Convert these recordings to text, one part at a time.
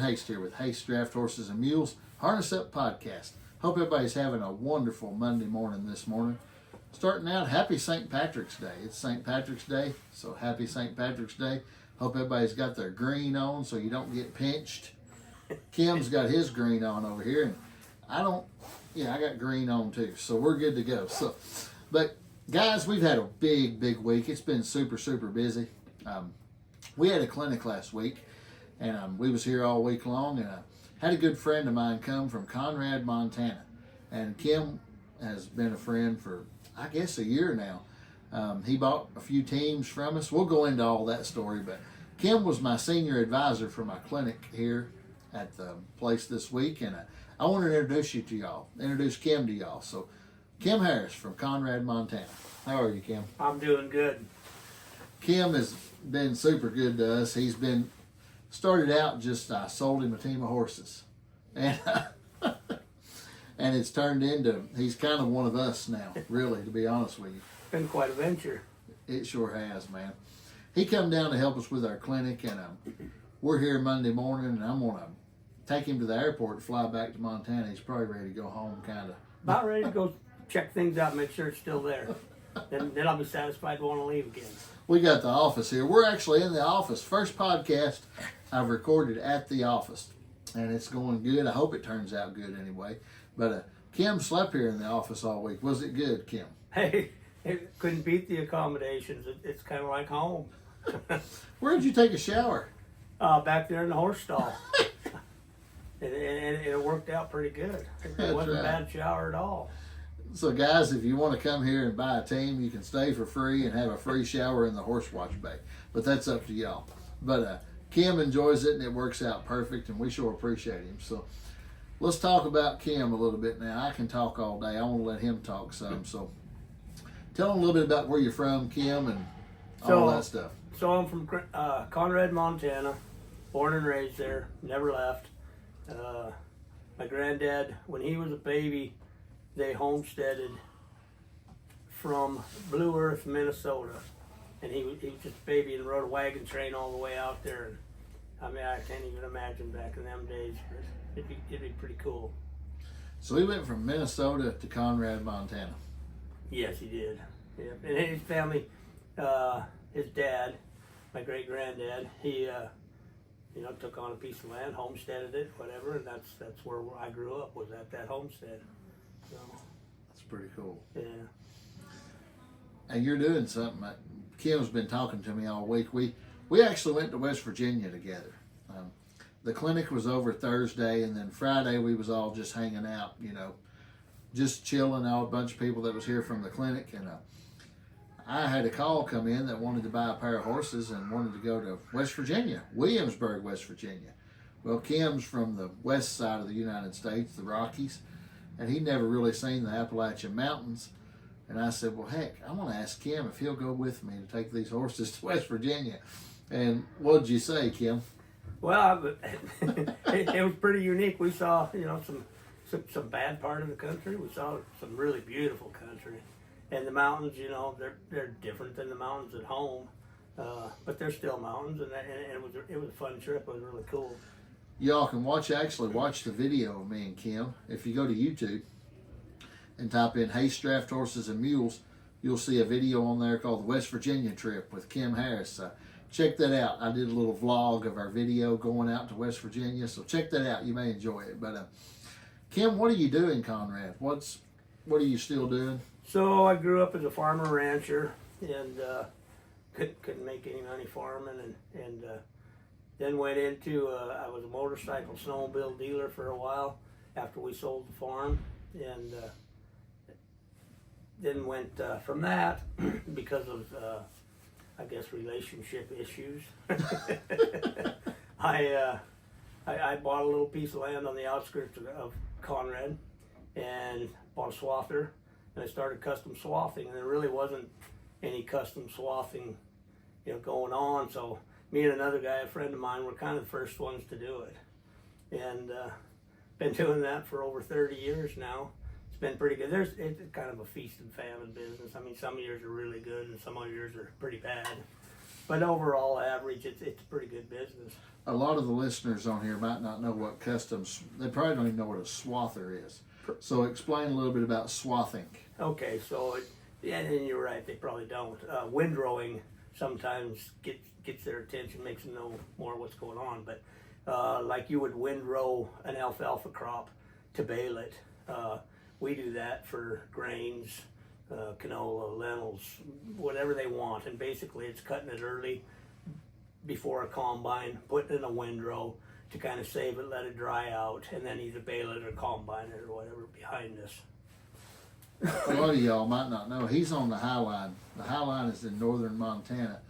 Haste here with Haste Draft Horses and Mules Harness Up Podcast. Hope everybody's having a wonderful Monday morning this morning. Starting out, happy St. Patrick's Day. It's St. Patrick's Day, so happy St. Patrick's Day. Hope everybody's got their green on so you don't get pinched. Kim's got his green on over here, and I got green on too, so we're good to go. But guys, we've had a big week. It's been super busy. We had a clinic last week, and we was here all week long, and I had a good friend of mine come from Conrad, Montana, and Kim has been a friend for, I guess, a year now. He bought a few teams from us. We'll go into all that story, but Kim was my senior advisor for my clinic here at the place this week, and I want to introduce Kim to y'all. So, Kim Harris from Conrad, Montana. How are you, Kim? I'm doing good. Kim has been super good to us. He's been started out just I sold him a team of horses, and and it's turned into he's kind of one of us now. Really, to be honest with you, Been quite a venture. it sure has, man. He come down to help us with our clinic, and we're here Monday morning, and I'm gonna take him to the airport to fly back to Montana. He's probably ready to go home, kind of. About ready to go check things out, make sure it's still there. Then I'll be satisfied to want to leave again. We got the office here. We're actually in the office. First podcast I've recorded at the office, and it's going good. I hope it turns out good anyway. But Kim slept here in the office all week. Was it good, Kim? Hey, it couldn't beat the accommodations. It's kind of like home. Where did you take a shower? Back there in the horse stall. and it worked out pretty good. It wasn't a bad shower at all. So guys, if you want to come here and buy a team, you can stay for free and have a free shower in the horse wash bay. But that's up to y'all. But Kim enjoys it, and it works out perfect, and we sure appreciate him. So let's talk about Kim a little bit now. I can talk all day. I want to let him talk some. So tell him a little bit about where you're from, Kim, and all that stuff. So I'm from Conrad, Montana. Born and raised there. Never left. My granddad, when he was a baby, they homesteaded from Blue Earth, Minnesota, and he was just a baby and rode a wagon train all the way out there. And I mean, I can't even imagine back in them days, but it'd be pretty cool. So he went from Minnesota to Conrad, Montana. Yes, he did. Yeah, and his family, his dad, my great granddad, he took on a piece of land, homesteaded it, whatever, and that's where I grew up, was at that homestead. So, that's pretty cool. Yeah. And you're doing something. Kim's been talking to me all week. We actually went to West Virginia together. The clinic was over Thursday, and then Friday we was all just hanging out, just chilling. All a bunch of people that was here from the clinic, and I had a call come in that wanted to buy a pair of horses and wanted to go to West Virginia, Williamsburg, West Virginia. Well, Kim's from the west side of the United States, the Rockies, and he'd never really seen the Appalachian Mountains. And I said, well, heck, I want to ask Kim if he'll go with me to take these horses to West Virginia. And what did you say, Kim? Well, it was pretty unique. We saw, some bad part of the country. We saw some really beautiful country. And the mountains, they're different than the mountains at home. But they're still mountains, and it was a fun trip. It was really cool. Y'all can watch the video of me and Kim. If you go to YouTube and type in Haste Draft Horses and Mules, you'll see a video on there called the West Virginia Trip with Kim Harris. Check that out. I did a little vlog of our video going out to West Virginia, so check that out. You may enjoy it. But Kim, what are you doing, Conrad? What are you still doing? So I grew up as a farmer rancher, and couldn't make any money farming, and then went into I was a motorcycle snowmobile dealer for a while after we sold the farm, and then went from that because of I guess relationship issues. I bought a little piece of land on the outskirts of Conrad and bought a swather, and I started custom swathing, and there really wasn't any custom swathing going on. So me and another guy, a friend of mine, were kind of the first ones to do it, and been doing that for over 30 years now. It's been pretty good. It's kind of a feast and famine business. I mean, some years are really good and some other years are pretty bad. But overall average, it's a pretty good business. A lot of the listeners on here might not know what customs, they probably don't even know what a swather is. So explain a little bit about swathing. Okay, so, yeah, and you're right, they probably don't. Windrowing sometimes gets their attention, makes them know more what's going on. But like you would windrow an alfalfa crop to bale it. We do that for grains, canola, lentils, whatever they want. And basically it's cutting it early before a combine, putting it in a windrow to kind of save it, let it dry out, and then either bale it or combine it or whatever behind us. A lot of y'all might not know, he's on the High Line. The High Line is in northern Montana,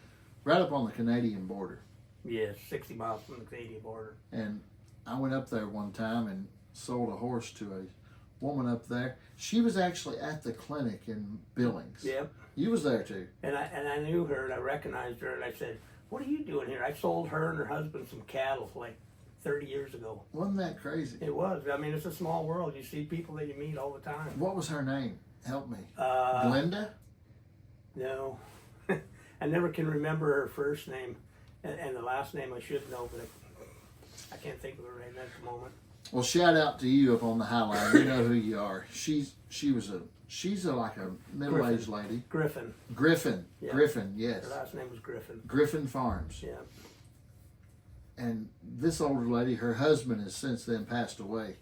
right up on the Canadian border. Yes, 60 miles from the Canadian border. And I went up there one time and sold a horse to a woman up there. She was actually at the clinic in Billings. Yep. You was there too. And I knew her and I recognized her and I said, "What are you doing here?" I sold her and her husband some cattle like 30 years ago. Wasn't that crazy? It was. I mean, it's a small world. You see people that you meet all the time. What was her name? Help me. Glenda? No. I never can remember her first name and the last name I should know, but I can't think of her right now at the moment. Well, shout out to you up on the High Line. You know who you are. She's like a middle-aged lady. Griffin. Yeah. Griffin, yes. Her last name was Griffin. Griffin Farms. Yeah. And this older lady, her husband has since then passed away.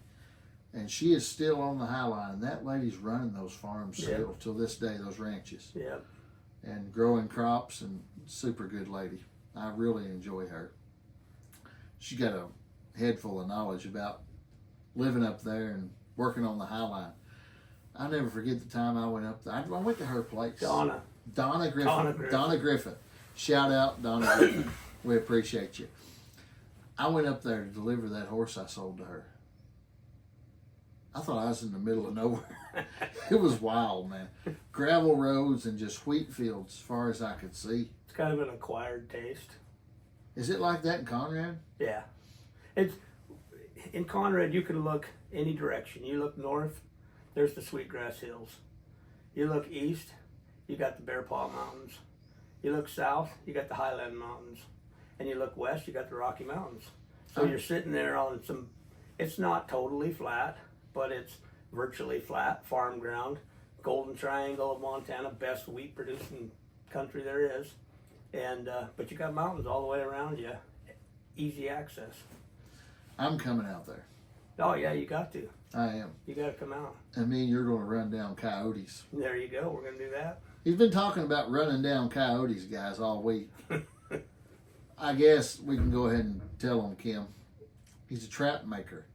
And she is still on the High Line. That lady's running those farms still till this day, those ranches. Yeah. And growing crops, and super good lady. I really enjoy her. She got a head full of knowledge about living up there and working on the High Line. I never forget the time I went up there. I went to her place. Donna Griffin. Donna Griffin. Shout out Donna Griffin. We appreciate you. I went up there to deliver that horse I sold to her. I thought I was in the middle of nowhere. It was wild, man. Gravel roads and just wheat fields as far as I could see. It's kind of an acquired taste. Is it like that in Conrad? Yeah. It's in Conrad, you can look any direction. You look north, there's the Sweetgrass Hills. You look east, you got the Bear Paw Mountains. You look south, you got the Highland Mountains. And you look west, you got the Rocky Mountains. So you're sitting there on some, it's not totally flat, but it's virtually flat farm ground. Golden Triangle of Montana, best wheat producing country there is. And but you got mountains all the way around you, easy access. I'm coming out there. Oh yeah, you got to. I am. You got to come out. And me and you're going to run down coyotes. There you go. We're going to do that. He's been talking about running down coyotes, guys, all week. I guess we can go ahead and tell him, Kim. He's a trap maker.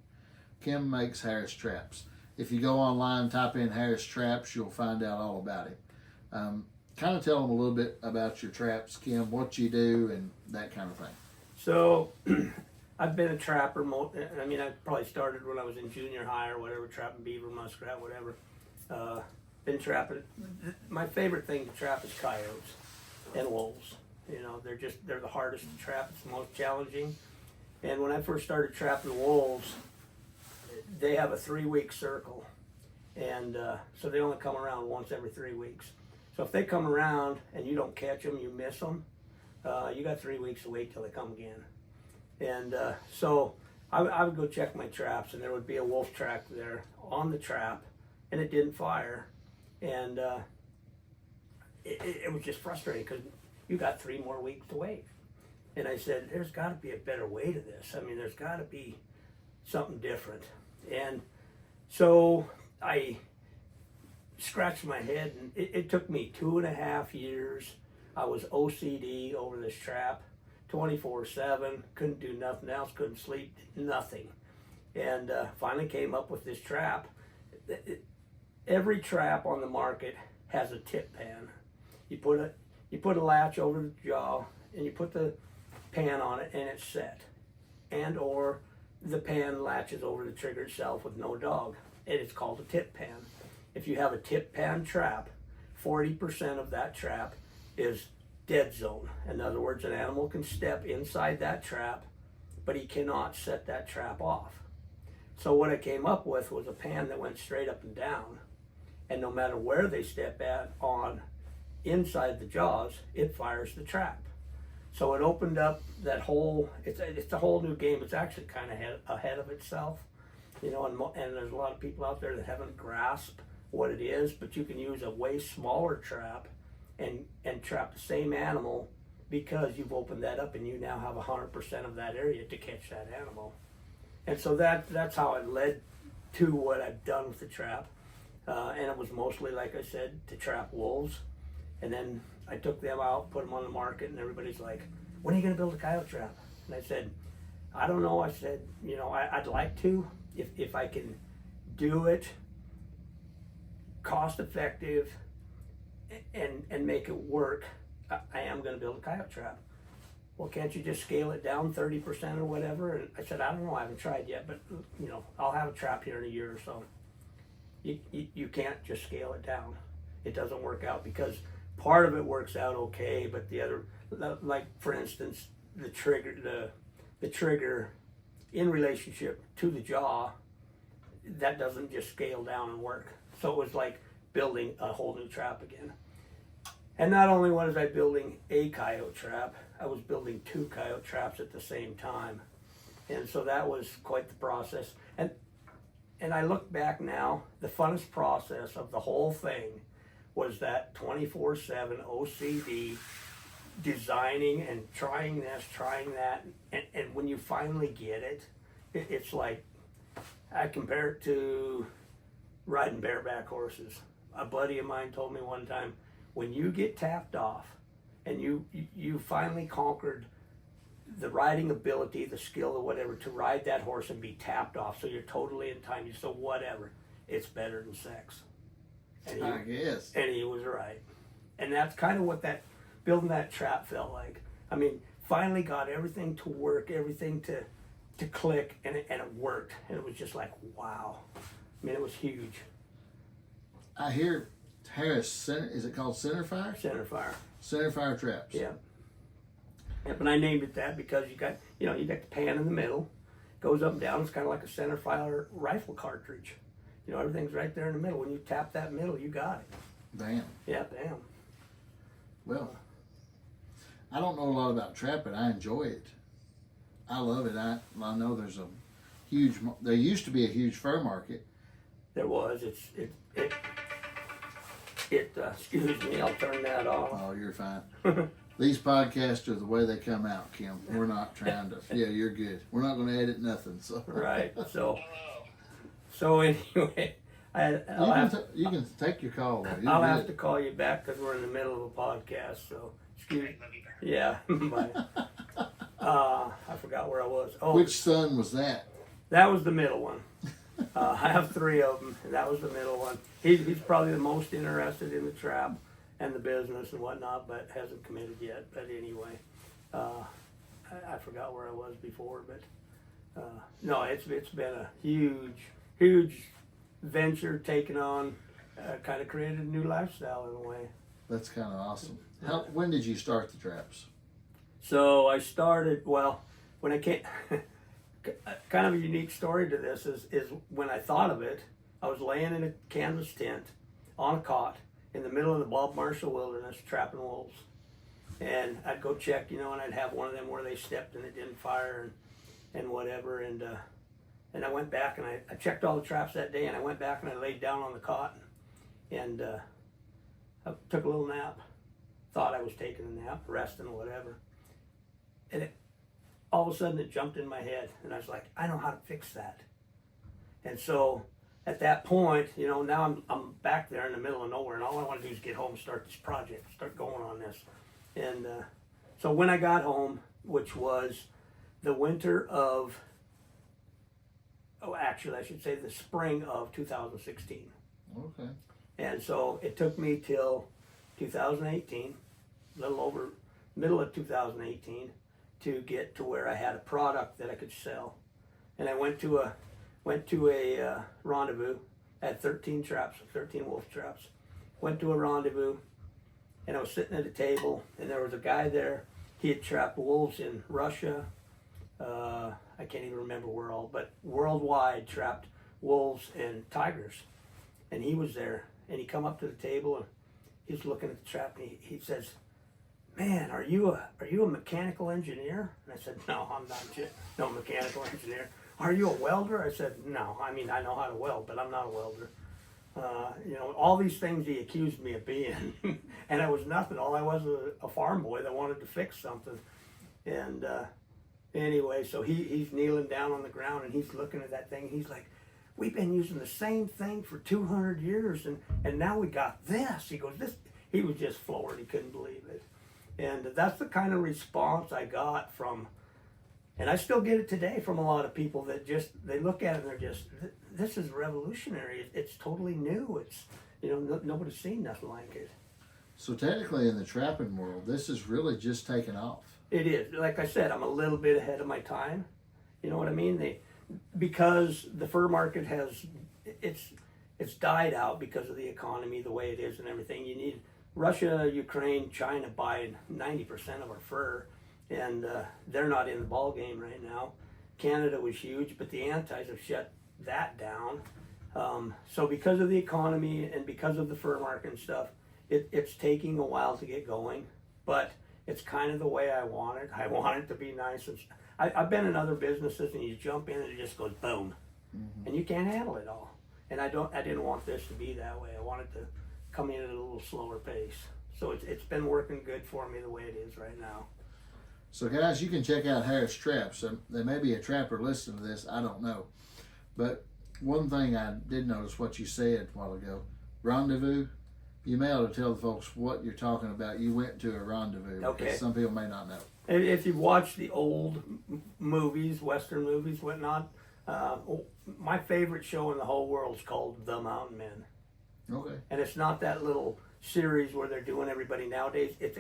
Kim makes Harris traps. If you go online, type in Harris traps, you'll find out all about him. Kind of tell them a little bit about your traps, Kim, what you do, and that kind of thing. So, I've been a trapper. I mean, I probably started when I was in junior high or whatever, trapping beaver, muskrat, whatever. Been trapping. My favorite thing to trap is coyotes and wolves. You know, they're the hardest to trap. It's the most challenging. And when I first started trapping wolves, they have a 3-week circle. And so they only come around once every 3 weeks. So if they come around and you don't catch them, you miss them, you got 3 weeks to wait till they come again. And so I would go check my traps, and there would be a wolf track there on the trap, and it didn't fire. And it was just frustrating because you got 3 more weeks to wait. And I said, there's got to be a better way to this. I mean, there's got to be something different. And so I scratched my head, and it took me 2.5 years. I was OCD over this trap, 24/7, couldn't do nothing else, couldn't sleep, nothing. And finally came up with this trap. Every trap on the market has a tip pan. You put a latch over the jaw, and you put the pan on it, and it's set. And or the pan latches over the trigger itself with no dog, and it's called a tip pan. If you have a tip pan trap, 40% of that trap is dead zone. In other words, an animal can step inside that trap, but he cannot set that trap off. So what I came up with was a pan that went straight up and down, and no matter where they step on inside the jaws, it fires the trap. So it opened up that whole, it's a whole new game. It's actually kind of ahead of itself, you know, and there's a lot of people out there that haven't grasped what it is, but you can use a way smaller trap and trap the same animal because you've opened that up and you now have 100% of that area to catch that animal. And so that's how it led to what I've done with the trap. And it was mostly, like I said, to trap wolves. And then I took them out, put them on the market, and everybody's like, when are you going to build a coyote trap? And I said, I don't know. I said, you know, I'd like to, if I can do it cost effective and make it work, I am going to build a coyote trap. Well, can't you just scale it down 30% or whatever? And I said, I don't know, I haven't tried yet, but you know, I'll have a trap here in a year or so. You can't just scale it down. It doesn't work out because part of it works out okay, but the other, like for instance, the trigger in relationship to the jaw, that doesn't just scale down and work. So it was like building a whole new trap again. And not only was I building a coyote trap, I was building 2 coyote traps at the same time. And so that was quite the process. And I look back now, the funnest process of the whole thing was that 24/7 OCD, designing and trying this, trying that. And when you finally get it, it's like, I compare it to riding bareback horses. A buddy of mine told me one time, when you get tapped off and you finally conquered the riding ability, the skill or whatever to ride that horse and be tapped off, so you're totally in time, so whatever, it's better than sex. And I guess. And he was right. And that's kind of what that building that trap felt like. I mean, finally got everything to work, everything to click, and it worked. And it was just like, wow. I mean, it was huge. I hear Harris, is it called Centerfire? Centerfire. Centerfire Traps. Yeah. Yep, and I named it that because you got the pan in the middle, goes up and down. It's kind of like a Centerfire rifle cartridge. You know, everything's right there in the middle. When you tap that middle, you got it. Damn. Yeah, damn. Well, I don't know a lot about trapping. I enjoy it. I love it. I know there used to be a huge fur market. There was. Excuse me, I'll turn that off. Oh, you're fine. These podcasts are the way they come out, Kim. We're not trying to. Yeah, you're good. We're not going to edit nothing. So. Right. So anyway, you can take your call though. I'll have to call you back because we're in the middle of a podcast. So excuse me. Yeah. Bye. I forgot where I was. Oh, which son was that? That was the middle one. I have 3 of them, and that was the middle one. He's probably the most interested in the trap and the business and whatnot, but hasn't committed yet. But anyway, I forgot where I was before, but no, it's been a huge venture taken on, kind of created a new lifestyle in a way. That's kind of awesome. When did you start the traps? So I started, well, when I came, kind of a unique story to this is when I thought of it, I was laying in a canvas tent on a cot in the middle of the Bob Marshall Wilderness trapping wolves. And I'd go check, and I'd have one of them where they stepped and it didn't fire and whatever. And I went back and I checked all the traps that day, and I went back and I laid down on the cot and I took a little nap. Thought I was taking a nap, resting or whatever. And all of a sudden it jumped in my head, and I was like, I know how to fix that. And so at that point, now I'm back there in the middle of nowhere, and all I want to do is get home, start this project, start going on this. And so when I got home, which was the winter of, actually I should say the spring of 2016. Okay. And so it took me till 2018, a little over middle of 2018, to get to where I had a product that I could sell. And I went to a rendezvous, had 13 wolf traps. Went to a rendezvous, and I was sitting at a table, and there was a guy there. He had trapped wolves in Russia. I can't even remember where all, but worldwide trapped wolves and tigers. And he was there, and he come up to the table, and he was looking at the trap, and he says, man, are you a mechanical engineer? And I said, no, I'm not no mechanical engineer. Are you a welder? I said, no, I mean, I know how to weld, but I'm not a welder. You know, all these things he accused me of being, and I was nothing. All I was a farm boy that wanted to fix something. And anyway, so he's kneeling down on the ground and he's looking at that thing. And he's like, we've been using the same thing for 200 years, and now we got this. He goes, this. He was just floored. He couldn't believe it. And that's the kind of response I got from, and I still get it today from a lot of people that just, they look at it and they're just, this is revolutionary. It's totally new. It's, you know, nobody's seen nothing like it. So technically in the trapping world, this is really just taken off. It is. Like I said, I'm a little bit ahead of my time. You know what I mean? Because the fur market has, it's died out because of the economy, the way it is and everything. You need Russia, Ukraine, China buying 90% of our fur, and they're not in the ball game right now. Canada was huge, but the antis have shut that down. So because of the economy and because of the fur market and stuff, it's taking a while to get going, but it's kind of the way I want it. I want it to be nice. And I've been in other businesses and you jump in and it just goes boom, and you can't handle it all. And I didn't want this to be that way. I wanted to come in at a little slower pace. So it's been working good for me the way it is right now. So guys, you can check out Harris Traps. There may be a trapper listening to this, I don't know. But one thing I did notice what you said a while ago, rendezvous. You may ought to tell the folks what you're talking about. You went to a rendezvous. Okay. Because some people may not know. If you've watched the old movies, Western movies, whatnot, my favorite show in the whole world is called The Mountain Men. Okay. And it's not that little series where they're doing everybody nowadays. It's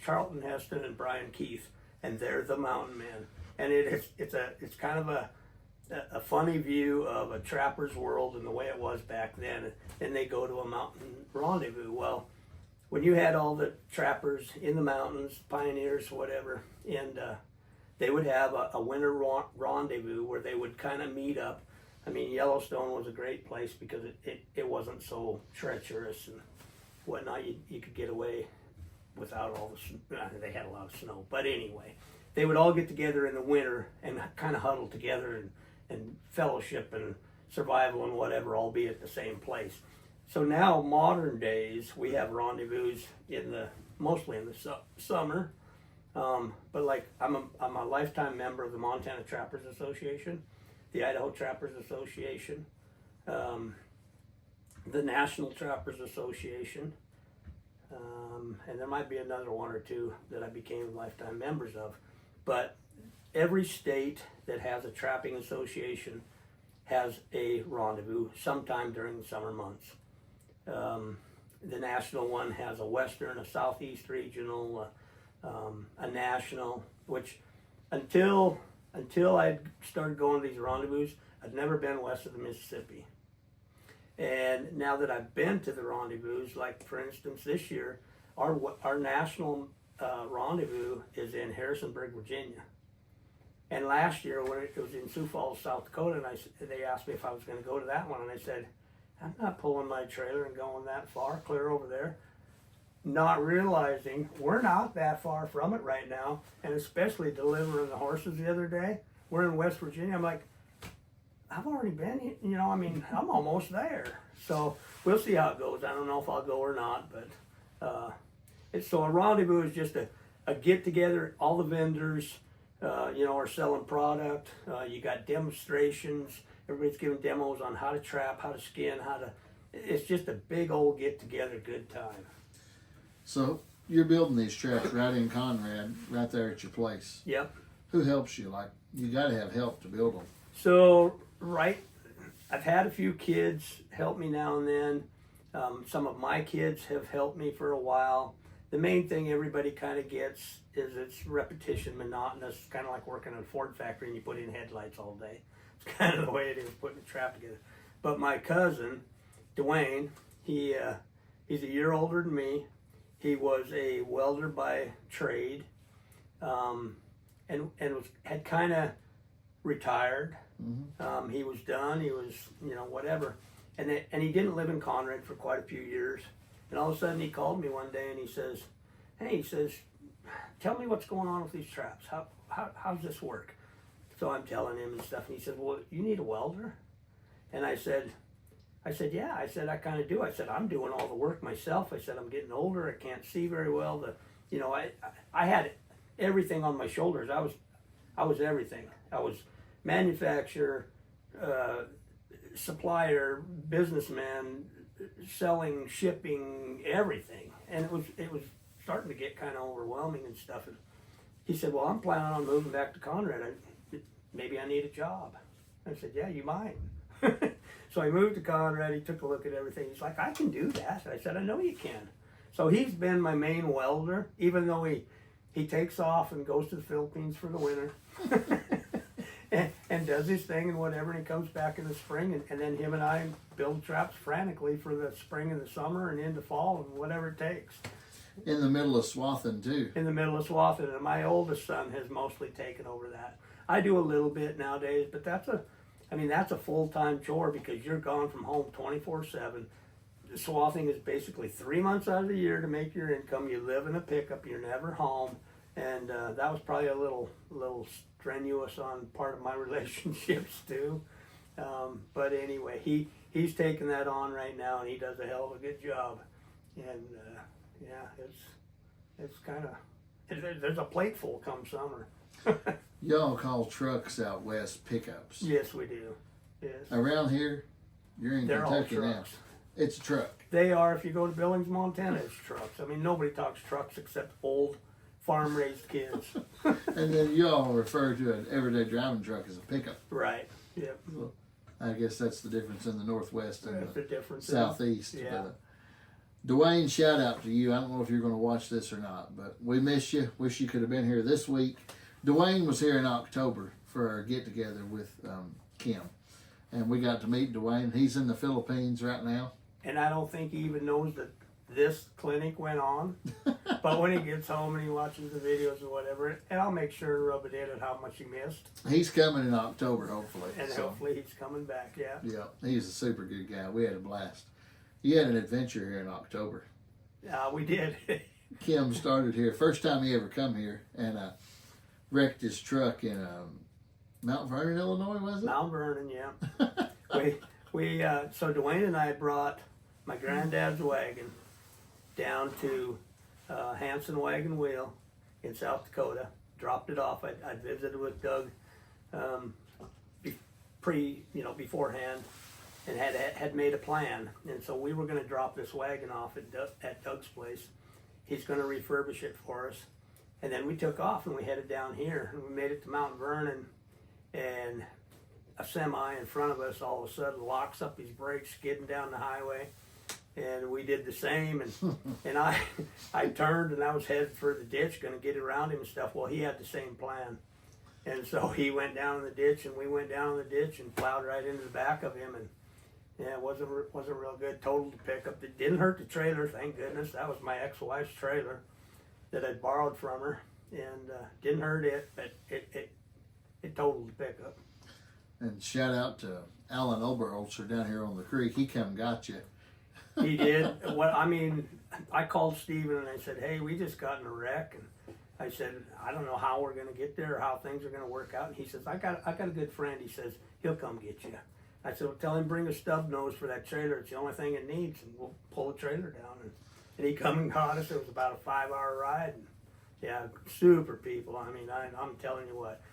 Charlton Heston and Brian Keith, and they're the Mountain Men. And it's kind of a funny view of a trapper's world and the way it was back then. And they go to a mountain rendezvous. Well, when you had all the trappers in the mountains, pioneers, whatever, and they would have a winter rendezvous where they would kind of meet up. I mean, Yellowstone was a great place because it wasn't so treacherous and whatnot. You could get away without all the they had a lot of snow. But anyway, they would all get together in the winter and kind of huddle together and fellowship and survival and whatever, all be at the same place. So now, modern days, we have rendezvous mostly in the summer. But like, I'm a lifetime member of the Montana Trappers Association, the Idaho Trappers Association, the National Trappers Association, and there might be another one or two that I became lifetime members of. But every state that has a trapping association has a rendezvous sometime during the summer months. The national one has a western, a southeast regional, a national, which until I started going to these rendezvous, I'd never been west of the Mississippi. And now that I've been to the rendezvous, like for instance this year, our national rendezvous is in Harrisonburg, Virginia. And last year when it was in Sioux Falls, South Dakota, and they asked me if I was going to go to that one, and I said, I'm not pulling my trailer and going that far, clear over there. Not realizing we're not that far from it right now, and especially delivering the horses the other day. We're in West Virginia. I'm like, I've already been, I'm almost there. So we'll see how it goes. I don't know if I'll go or not, but so a rendezvous is just a get together. All the vendors, are selling product. You got demonstrations. Everybody's giving demos on how to trap, how to skin, it's just a big old get together, good time. So you're building these traps right in Conrad, right there at your place. Yep. Who helps you? Like, you got to have help to build them. So, I've had a few kids help me now and then. Some of my kids have helped me for a while. The main thing everybody kind of gets is it's repetition, monotonous, kind of like working in a Ford factory and you put in headlights all day. It's kind of the way it is putting a trap together. But my cousin, Dwayne, he's a year older than me. He was a welder by trade, and had kind of retired. Mm-hmm. He was done. He was, whatever. And he didn't live in Conrad for quite a few years. And all of a sudden he called me one day and he says, hey, tell me what's going on with these traps. How's this work? So I'm telling him and stuff, and he said, well, you need a welder? And I said, yeah. I said, I kind of do. I said, I'm doing all the work myself. I said, I'm getting older. I can't see very well. I had everything on my shoulders. I was everything. I was manufacturer, supplier, businessman, selling, shipping, everything. And it was starting to get kind of overwhelming and stuff. And he said, well, I'm planning on moving back to Conrad. Maybe I need a job. I said, yeah, you might. So I moved to Conrad. He took a look at everything. He's like, I can do that. I said, I know you can. So he's been my main welder, even though he takes off and goes to the Philippines for the winter and does his thing and whatever, and he comes back in the spring, and then him and I build traps frantically for the spring and the summer and into fall and whatever it takes. In the middle of swathing too. In the middle of swathing, and my oldest son has mostly taken over that. I do a little bit nowadays, but that's a full-time chore because you're gone from home 24/7. The swathing is basically 3 months out of the year to make your income. You live in a pickup, you're never home, and that was probably a little strenuous on part of my relationships too. But anyway, he's taking that on right now, and he does a hell of a good job. And yeah, it's kind of, there's a plateful come summer. Y'all call trucks out west pickups. Yes, we do. Yes. Around here, you're in They're Kentucky all now. trucks. It's a truck. They are. If you go to Billings, Montana, it's trucks. I mean, nobody talks trucks except old farm-raised kids. And then y'all refer to an everyday driving truck as a pickup. Right. Yep. Well, I guess that's the difference in the Northwest and That's the difference. Southeast. Yeah. But, Dwayne, shout out to you. I don't know if you're going to watch this or not, but we miss you. Wish you could have been here this week. Dwayne was here in October for our get-together with Kim, and we got to meet Dwayne. He's in the Philippines right now. And I don't think he even knows that this clinic went on. But when he gets home and he watches the videos or whatever, and I'll make sure to rub it in at how much he missed. He's coming in October, hopefully. And hopefully he's coming back, yeah. Yeah, he's a super good guy. We had a blast. You had an adventure here in October. We did. Kim started here, first time he ever come here, and wrecked his truck in Mount Vernon, Illinois, was it? Mount Vernon, yeah. So Dwayne and I brought my granddad's wagon down to Hansen Wagon Wheel in South Dakota. Dropped it off. I visited with Doug beforehand, and had made a plan. And so we were going to drop this wagon off at Doug's place. He's going to refurbish it for us. And then we took off and we headed down here. And we made it to Mount Vernon, and a semi in front of us all of a sudden locks up his brakes, skidding down the highway. And we did the same, and I turned and I was headed for the ditch, going to get around him and stuff. Well, he had the same plan. And so he went down in the ditch, and we went down in the ditch and plowed right into the back of him. And yeah, it wasn't real good. Totaled the pickup. It didn't hurt the trailer, thank goodness. That was my ex-wife's trailer that I borrowed from her, and didn't hurt it, but it totaled the pickup. And shout out to Alan Oberholzer down here on the creek. He come and got you. He did. I called Steven and I said, hey, we just got in a wreck, and I said, I don't know how we're going to get there or how things are going to work out. And he says, I got a good friend. He says, he'll come get you. I said, well, tell him bring a stub nose for that trailer. It's the only thing it needs, and we'll pull the trailer down. And he come and got us. It was about a 5-hour ride. And yeah, super people. I mean, I'm telling you what,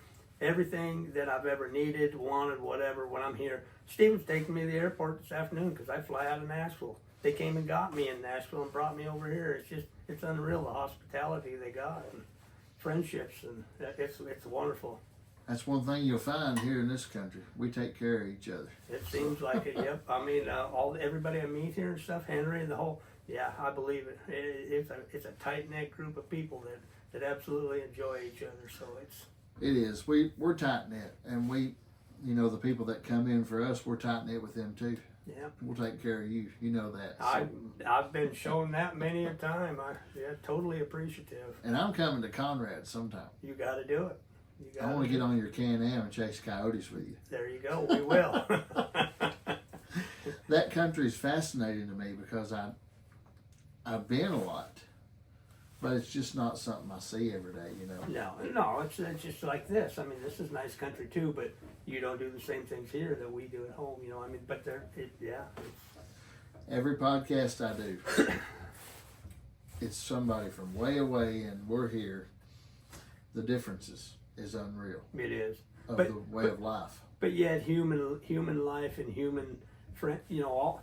everything that I've ever needed, wanted, whatever, when I'm here. Steven's taking me to the airport this afternoon because I fly out of Nashville. They came and got me in Nashville and brought me over here. It's unreal, the hospitality they got, and friendships, and it's wonderful. That's one thing you'll find here in this country. We take care of each other. It seems like it, yep. I mean, everybody I meet here and stuff, Henry and the whole, yeah, I believe it. It's a tight-knit group of people that absolutely enjoy each other, so it's... It is. We're tight-knit, and the people that come in for us, we're tight-knit with them too. Yeah. We'll take care of you. You know that. So. I've been shown that many a time. Totally appreciative. And I'm coming to Conrad sometime. You got to do it. I want to get on your Can-Am and chase coyotes with you. There you go. We will. That country is fascinating to me because I've been a lot, But it's just not something I see every day, you know. No, it's just like this. I mean, this is nice country too, but you don't do the same things here that we do at home, you know. I mean, but Every podcast I do, it's somebody from way away, and we're here. The differences is unreal. It is. Of the way of life. But yet, human life and human friend, you know, all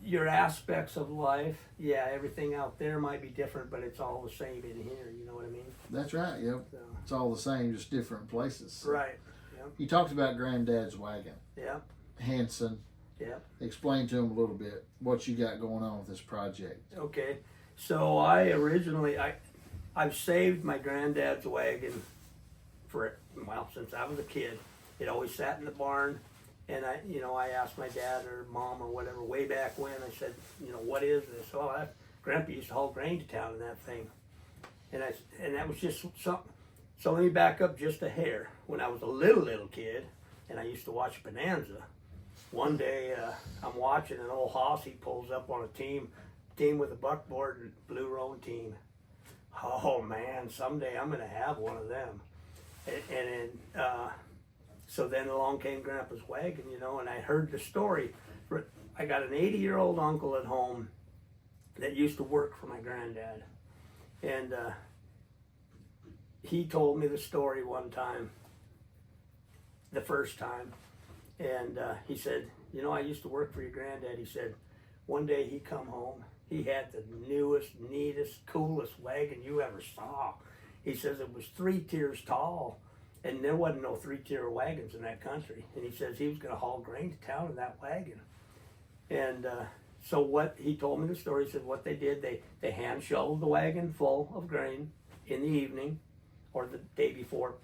your aspects of life. Yeah, everything out there might be different, but it's all the same in here. You know what I mean? That's right. Yep. So, it's all the same, just different places. So. Right. Yep. You talked about Granddad's Wagon. Yep. Hansen. Yep. Explain to him a little bit what you got going on with this project. Okay. So I've saved my Granddad's Wagon since I was a kid. It always sat in the barn, and I asked my dad or mom or whatever way back when. I said, what is this? Oh, Grandpa used to haul grain to town in that thing, and that was just something. So let me back up just a hair. When I was a little kid, and I used to watch Bonanza. One day I'm watching an old hoss. He pulls up on a team with a buckboard and blue roan team. Oh man, someday I'm gonna have one of them. So then along came Grandpa's Wagon, and I heard the story. I got an 80-year-old uncle at home that used to work for my granddad. And he told me the story one time, the first time. And he said, I used to work for your granddad. He said, one day he come home. He had the newest, neatest, coolest wagon you ever saw. He says it was 3 tiers tall, and there wasn't no 3-tier wagons in that country. And he says he was going to haul grain to town in that wagon. And so what he told me the story, he said what they did, they hand shoveled the wagon full of grain in the evening or the day before.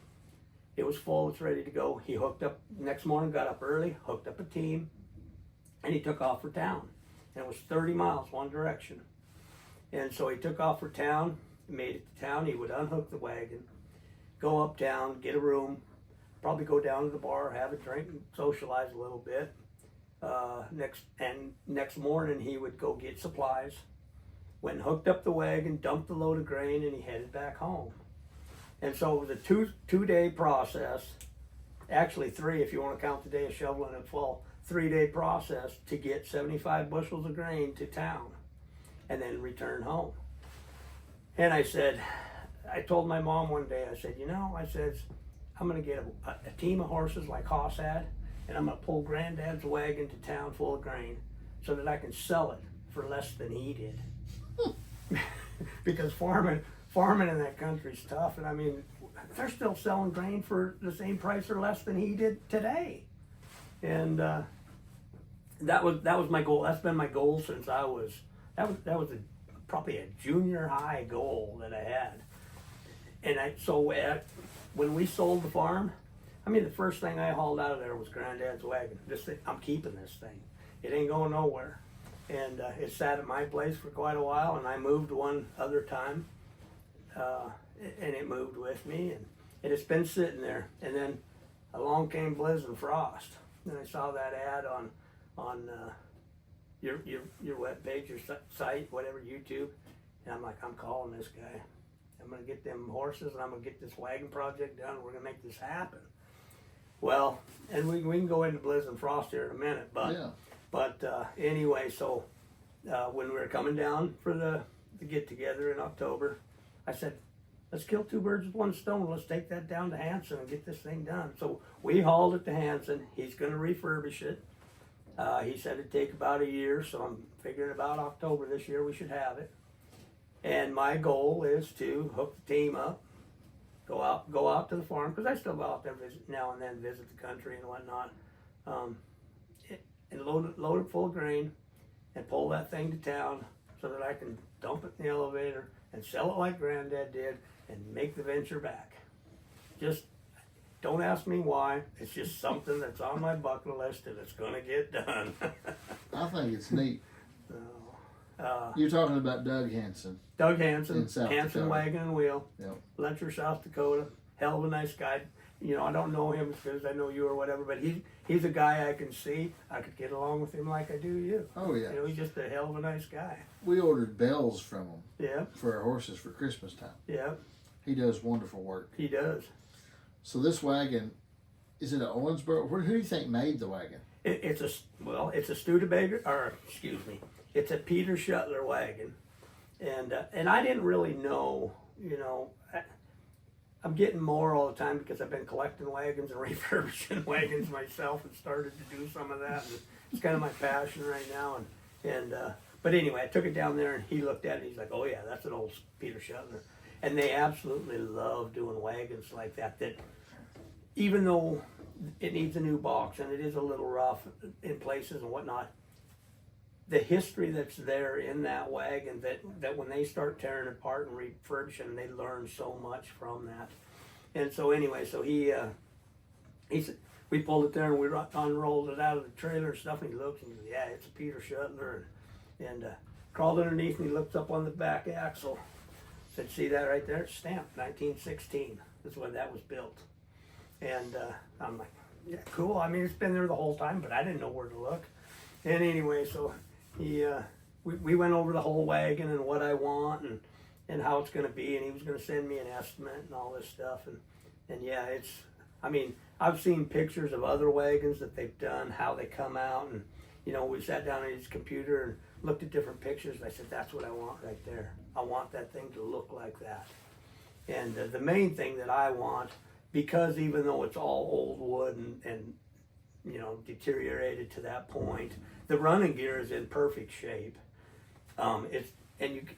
It was full, it's ready to go. He hooked up, next morning got up early, hooked up a team, and he took off for town. And it was 30 miles one direction. And so he took off for town, made it to town. He would unhook the wagon, go uptown, get a room, probably go down to the bar, have a drink, and socialize a little bit. Next morning he would go get supplies, went and hooked up the wagon, dumped the load of grain, and he headed back home. And so it was a two-day process, actually 3 if you want to count the day of shoveling it full, 3-day process to get 75 bushels of grain to town and then return home. And I told my mom one day, I said, I'm going to get a team of horses like Hoss had, and I'm going to pull Granddad's wagon to town full of grain so that I can sell it for less than he did. Because farming in that country's tough, and I mean, they're still selling grain for the same price or less than he did today. And that was my goal. That's been my goal since that was probably a junior high goal that I had. And when we sold the farm, I mean, the first thing I hauled out of there was Granddad's wagon. I'm keeping this thing. It ain't going nowhere. And it sat at my place for quite a while, and I moved one other time, and it moved with me, and it's been sitting there. And then along came Blizz and Frost, and I saw that ad on your web page, your site, whatever, YouTube, and I'm like, I'm calling this guy. I'm gonna get them horses, and I'm gonna get this wagon project done. We're gonna make this happen. Well, and we can go into Blizz and Frost here in a minute, but anyway, so when we were coming down for the get together in October, I said, let's kill 2 birds with 1 stone. Let's take that down to Hansen and get this thing done. So we hauled it to Hansen. He's going to refurbish it. He said it'd take about a year, so I'm figuring about October this year we should have it. And my goal is to hook the team up, go out to the farm, because I still go out there now and then, visit the country and whatnot, and load it full of grain and pull that thing to town so that I can dump it in the elevator and sell it like Granddad did and make the venture back. Just don't ask me why. It's just something that's on my bucket list and it's going to get done. I think it's neat. You're talking about Doug Hansen. Doug Hansen, in South Hansen Dakota. Wagon and Wheel, Yep. Letcher, South Dakota. Hell of a nice guy. you know, I don't know him as good as I know you or whatever, but he's a guy I can see. I could get along with him like I do you. Oh yeah. You know, he's just a hell of a nice guy. We ordered bells from him. Yeah. For our horses for Christmas time. Yeah. He does wonderful work. He does. So this wagon, is it an Owensboro? Who do you think made the wagon? It's a Studebaker, or excuse me, it's a Peter Shuttler wagon, and I didn't really know, you know. I'm getting more all the time because I've been collecting wagons and refurbishing wagons myself and started to do some of that. And it's kind of my passion right now. But anyway, I took it down there and he looked at it. He's like, "Oh yeah, that's an old Peter Shuttler," and they absolutely love doing wagons like that. That even though it needs a new box and it is a little rough in places and whatnot, the history that's there in that wagon, that when they start tearing it apart and refurbishing, they learn so much from that. And so anyway, so he said, we pulled it there and we unrolled it out of the trailer and stuff, and he looks and he goes, "Yeah, it's a Peter Shuttler," and crawled underneath and he looked up on the back axle, said, "See that right there? It's stamped 1916. That's when that was built." And I'm like, "Yeah, cool. I mean, it's been there the whole time, but I didn't know where to look." And anyway, so we went over the whole wagon and what I want and how it's going to be, and he was going to send me an estimate and all this stuff. And yeah, I mean, I've seen pictures of other wagons that they've done, how they come out, and, you know, we sat down at his computer and looked at different pictures, and I said, "That's what I want right there. I want that thing to look like that." And the main thing that I want, because even though it's all old wood and you know, deteriorated to that point, the running gear is in perfect shape.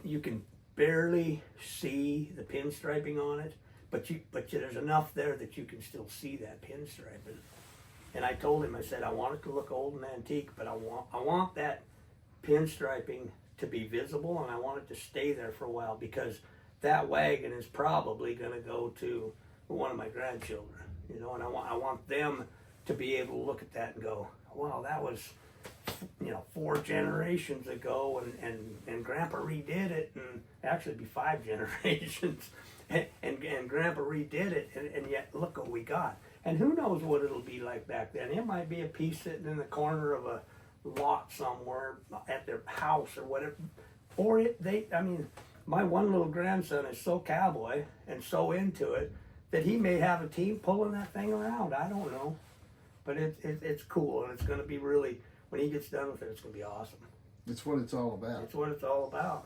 You can barely see the pinstriping on it, but there's enough there that you can still see that pinstriping. And I told him, I said, "I want it to look old and antique, but I want that pinstriping to be visible, and I want it to stay there for a while, because that wagon is probably going to go to one of my grandchildren, you know, and I want them to be able to look at that and go, wow, that was, you know, 4 generations ago, and Grandpa redid it, and actually it'd be 5 generations, and Grandpa redid it, and yet look what we got." And who knows what it'll be like back then. It might be a piece sitting in the corner of a lot somewhere at their house or whatever. Or I mean, my one little grandson is so cowboy and so into it that he may have a team pulling that thing around. I don't know. But it's cool, and it's going to be really, when he gets done with it, it's going to be awesome. It's what it's all about. It's what it's all about.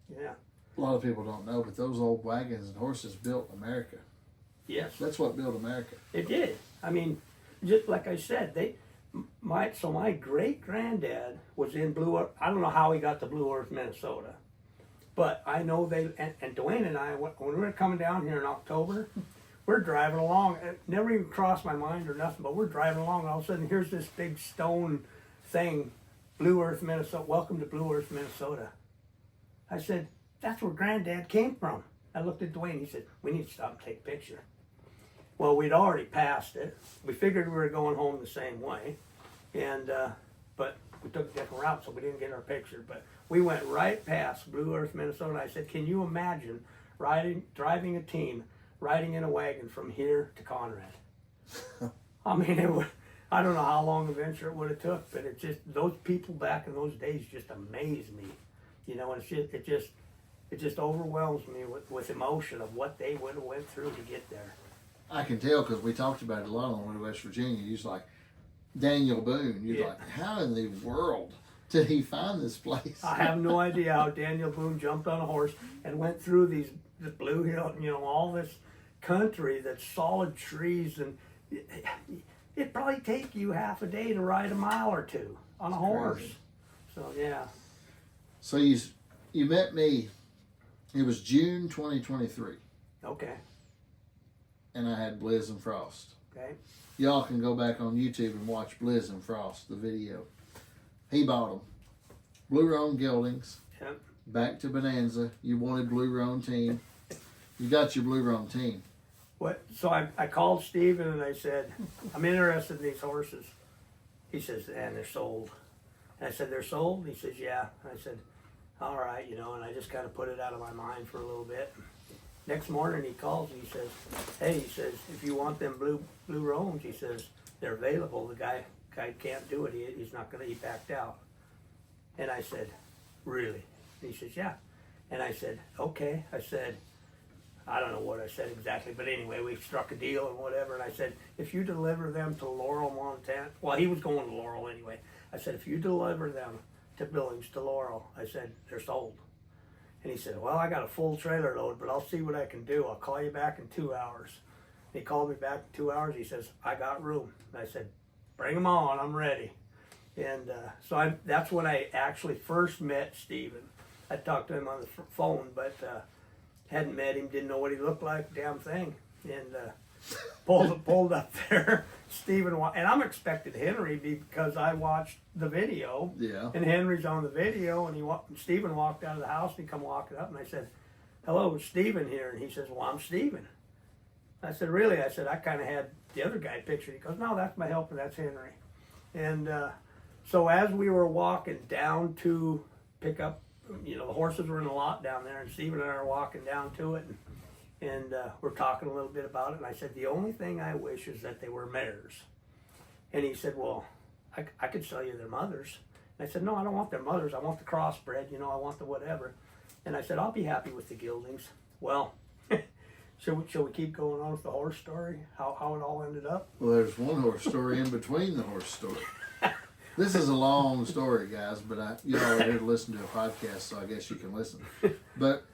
Yeah. A lot of people don't know, but those old wagons and horses built America. Yes. That's what built America. It did. I mean, just like I said, my great granddad was in Blue Earth. I don't know how he got to Blue Earth, Minnesota, but I know and Dwayne and I, when we were coming down here in October, we're driving along. It never even crossed my mind or nothing, but we're driving along, and all of a sudden, here's this big stone thing, Blue Earth, Minnesota. "Welcome to Blue Earth, Minnesota." I said, "That's where Granddad came from." I looked at Dwayne. He said, "We need to stop and take a picture." Well, we'd already passed it. We figured we were going home the same way, but we took a different route, so we didn't get our picture. But we went right past Blue Earth, Minnesota. I said, "Can you imagine driving a team, riding in a wagon from here to Conrad?" I mean, I don't know how long a venture it would have took, but it just, those people back in those days just amazed me, you know. And it just overwhelms me with emotion of what they would have went through to get there. I can tell, because we talked about it a lot on the way to West Virginia. You're like, Daniel Boone. You're like, how in the world did he find this place? I have no idea how Daniel Boone jumped on a horse and went through the Blue Hill, you know, all this country that's solid trees, and it'd probably take you half a day to ride a mile or two on a horse. Crazy. So yeah. So you met me. It was June 2023. Okay. And I had Blizz and Frost. Okay. Y'all can go back on YouTube and watch Blizz and Frost, the video. He bought them. Blue Roan geldings. Yep. Back to Bonanza. You wanted Blue Roan team. You got your Blue Roan team. What? So I called Steven and I said, "I'm interested in these horses." He says, "And they're sold." And I said, "They're sold?" He says, "Yeah." And I said, "All right, you know," and I just kind of put it out of my mind for a little bit. next morning he calls and he says, hey, he says, if you want them blue roans, he says, they're available. The guy can't do it. He's not gonna, he backed out. And I said, really? And he says, yeah. And I said, okay. I said, I don't know what I said exactly, but anyway, we struck a deal and whatever. And I said, if you deliver them to Laurel, Montana, well, he was going to Laurel anyway. I said, if you deliver them to Billings, to Laurel, I said, they're sold. And he said, well, I got a full trailer load, but I'll see what I can do. I'll call you back in 2 hours. And he called me back in 2 hours. He says, I got room. And I said, bring them on, I'm ready. And so that's when I actually first met Stephen. I talked to him on the phone, but hadn't met him, didn't know what he looked like, damn thing. And pulled up there, Stephen, and I'm expecting Henry because I watched the video. Yeah. And Henry's on the video, and Stephen walked out of the house, and he come walking up, and I said, hello, it's Stephen here. And he says, well, I'm Stephen. I said, really? I said, I kind of had the other guy pictured. He goes, no, that's my helper, that's Henry. And so as we were walking down to pick up, the horses were in the lot down there, and Stephen and I are walking down to it, and we're talking a little bit about it, and I said, the only thing I wish is that they were mares. And he said, well, I could sell you their mothers. And I said, no, I don't want their mothers. I want the crossbred, I want the whatever. And I said, I'll be happy with the geldings. Well, shall we keep going on with the horse story, how it all ended up? Well, there's one horse story in between the horse story. This is a long story, guys, but you all are here to listen to a podcast, so I guess you can listen. But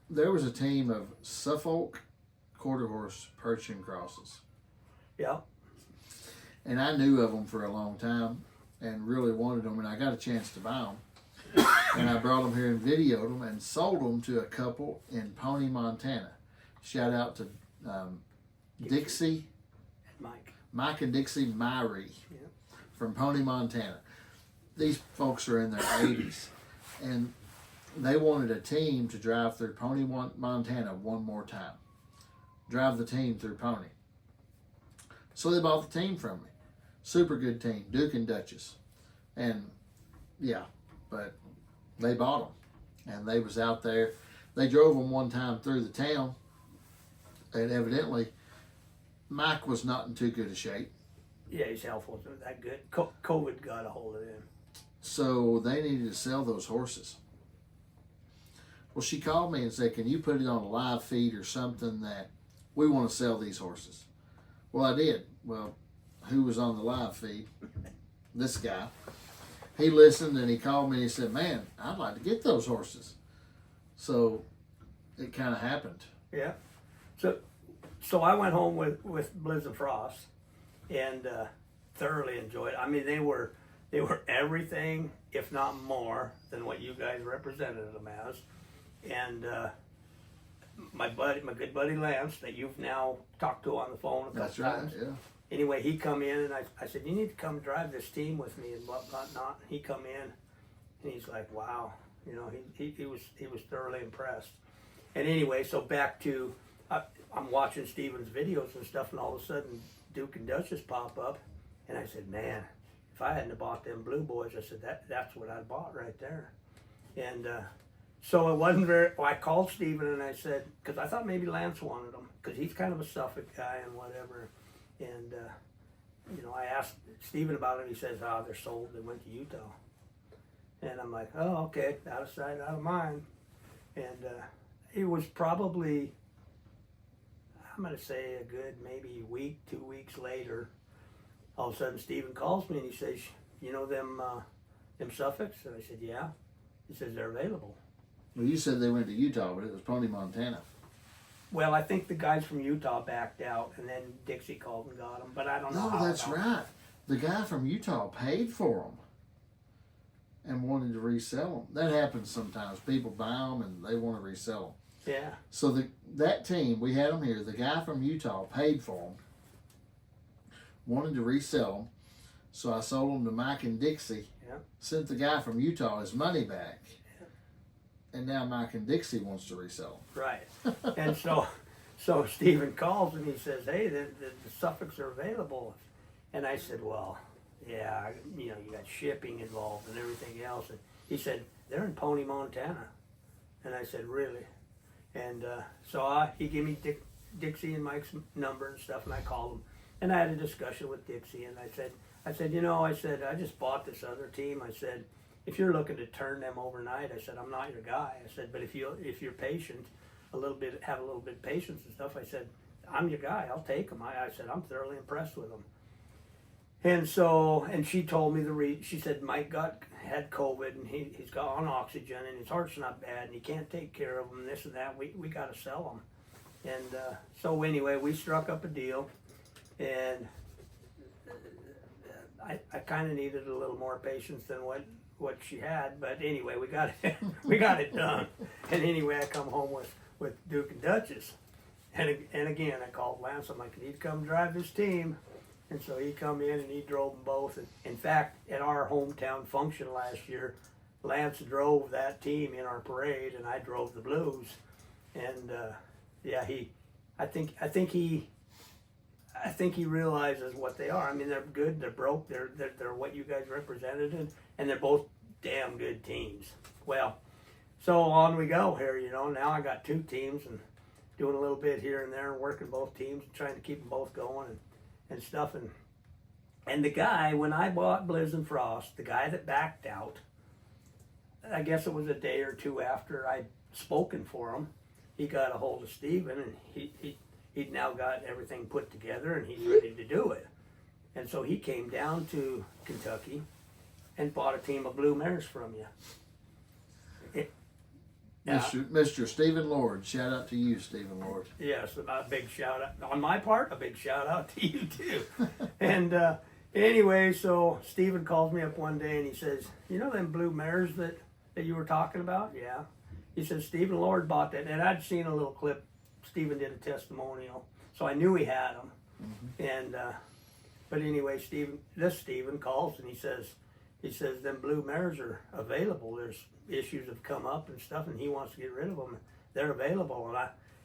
there was a team of Suffolk quarter horse Persian crosses. Yeah. And I knew of them for a long time and really wanted them, and I got a chance to buy them. And I brought them here and videoed them and sold them to a couple in Pony, Montana. Shout out to Dixie, Mike and Dixie Myrie from Pony, Montana. These folks are in their 80s, and they wanted a team to drive through Pony, Montana one more time. Drive the team through Pony. So they bought the team from me. Super good team, Duke and Duchess. And yeah, but they bought them. And they was out there. They drove them one time through the town. And evidently, Mike was not in too good a shape. Yeah, his health wasn't that good. COVID got a hold of him. So they needed to sell those horses. Well, she called me and said, can you put it on a live feed or something that we want to sell these horses? Well, I did. Well, who was on the live feed? This guy. He listened and he called me and he said, man, I'd like to get those horses. So it kind of happened. Yeah. So I went home with Blizz and Frost and thoroughly enjoyed it. I mean, they were everything, if not more, than what you guys represented them as. And my good buddy Lance, that you've now talked to on the phone a couple times. Yeah. Anyway, he come in and I said, you need to come drive this team with me and whatnot. And he come in and he's like, wow, he was thoroughly impressed. And anyway, so back to, I'm watching Stephen's videos and stuff, and all of a sudden Duke and Duchess pop up, and I said, man, if I hadn't bought them blue boys, I said, that's what I bought right there. And so it wasn't very, I called Stephen and I said, because I thought maybe Lance wanted them, because he's kind of a Suffolk guy and whatever. And, I asked Stephen about it, he says, they're sold, they went to Utah. And I'm like, oh, okay, out of sight, out of mind. And it was probably, I'm going to say a good maybe week, 2 weeks later, all of a sudden Stephen calls me and he says, them Suffolks? And I said, yeah. He says, they're available. Well, you said they went to Utah, but it was Pony, Montana. Well, I think the guys from Utah backed out, and then Dixie called and got them, but I don't know how. No, that's right. The guy from Utah paid for them and wanted to resell them. That happens sometimes. People buy them and they want to resell them. Yeah. So that team, we had them here. The guy from Utah paid for them, wanted to resell them. So I sold them to Mike and Dixie. Yeah. Sent the guy from Utah his money back. And now Mike and Dixie wants to resell them. Right. And so Stephen calls and he says, hey, the Suffolks are available. And I said, well, yeah, you got shipping involved and everything else. And he said, they're in Pony, Montana. And I said, really? And so he gave me Dixie and Mike's number and stuff, and I called him. And I had a discussion with Dixie, and I said, you know, I said, I just bought this other team. I said, if you're looking to turn them overnight, I said, I'm not your guy. I said, but if you're patient, have a little bit of patience and stuff, I said, I'm your guy. I'll take them. I said, I'm thoroughly impressed with them. And so, and she told me she said Mike had COVID, and he's got on oxygen, and his heart's not bad, and he can't take care of him, and this and that. We got to sell him. And so anyway, we struck up a deal, and I kind of needed a little more patience than what she had, but anyway, we got it we got it done. And anyway, I come home with Duke and Duchess, and again I called Lance. I'm like, I need to come drive this team. And so he come in and he drove them both. And in fact, at our hometown function last year, Lance drove that team in our parade, and I drove the Blues. And yeah, I think he realizes what they are. I mean, they're good, they're broke, they're what you guys represented, and they're both damn good teams. Well, so on we go here. You know, now I got two teams and doing a little bit here and there, and working both teams, and trying to keep them both going and stuff. And the guy, when I bought Blizz and Frost, the guy that backed out, I guess it was a day or two after I'd spoken for him, he got a hold of Steven, and he'd now got everything put together, and he's ready to do it. And so he came down to Kentucky and bought a team of blue mares from you. Mr. Stephen Lord, shout out to you, Stephen Lord. Yes, a big shout out on my part. A big shout out to you too. And anyway, so Stephen calls me up one day and he says, "You know them blue mares that you were talking about?" Yeah. He says Stephen Lord bought that, and I'd seen a little clip. Stephen did a testimonial, so I knew he had them. Mm-hmm. And but anyway, Stephen calls and he says them blue mares are available. There's issues have come up and stuff, and he wants to get rid of them. They're available.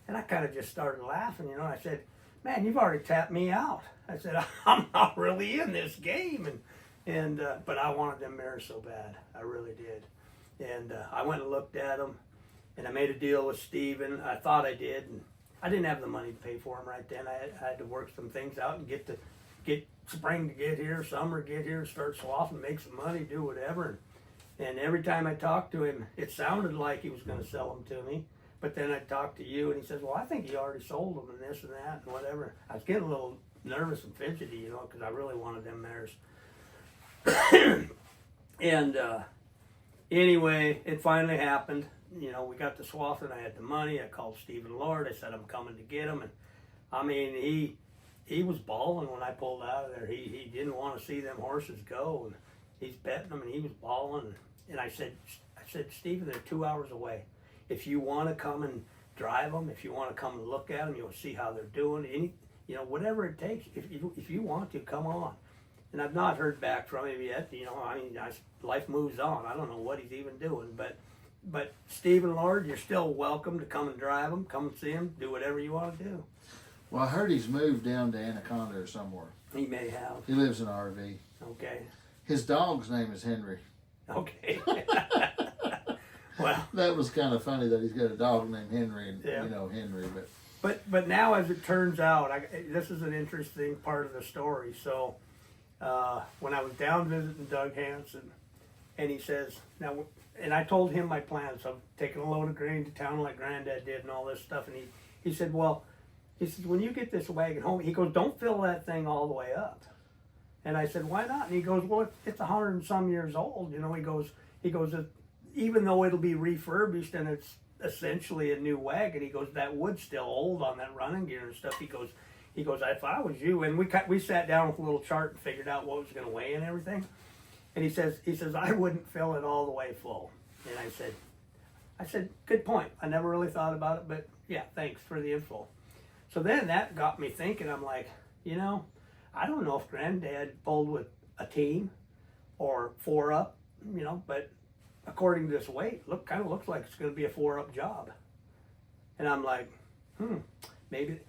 And I kind of just started laughing, you know. I said, "Man, you've already tapped me out." I said, "I'm not really in this game." And but I wanted them mares so bad. I really did. And I went and looked at them, and I made a deal with Steven. I thought I did, and I didn't have the money to pay for them right then. I had to work some things out and get spring to get here, summer get here, start swathing, make some money, do whatever. And every time I talked to him, it sounded like he was going to sell them to me. But then I'd talk to you, and he says, "Well, I think he already sold them, and this and that, and whatever." I was getting a little nervous and fidgety, you know, because I really wanted them mares. And anyway, it finally happened. You know, we got the swathing. I had the money. I called Stephen Lord. I said, "I'm coming to get him." And I mean, he was bawling when I pulled out of there. He didn't want to see them horses go, and he's betting them, and he was bawling. And I said, "Stephen, they're 2 hours away. If you want to come and drive them, if you want to come and look at them, you'll see how they're doing. Whatever it takes. If you want to, come on." And I've not heard back from him yet. You know, I mean, life moves on. I don't know what he's even doing, but Stephen Lord, you're still welcome to come and drive them, come and see him, do whatever you want to do. Well, I heard he's moved down to Anaconda or somewhere. He may have. He lives in an RV. Okay. His dog's name is Henry. Okay. Well, that was kind of funny that he's got a dog named Henry, and yeah. you know Henry, but now, as it turns out, this is an interesting part of the story. So, when I was down visiting Doug Hansen, and he says, "Now," and I told him my plans of taking a load of grain to town like Granddad did and all this stuff, and he said, "Well," he says, "when you get this wagon home," he goes, "don't fill that thing all the way up." And I said, "Why not?" And he goes, "Well, it's 100 and some years old, you know." He goes, "Even though it'll be refurbished and it's essentially a new wagon," he goes, "that wood's still old on that running gear and stuff." He goes, "If I was you," and we sat down with a little chart and figured out what was going to weigh and everything. And he says, "I wouldn't fill it all the way full." And I said, "Good point. I never really thought about it, but yeah, thanks for the info." So then that got me thinking. I'm like, you know, I don't know if Granddad pulled with a team or 4-up, you know, but according to this weight, kind of looks like it's going to be a 4-up job. And I'm like, maybe.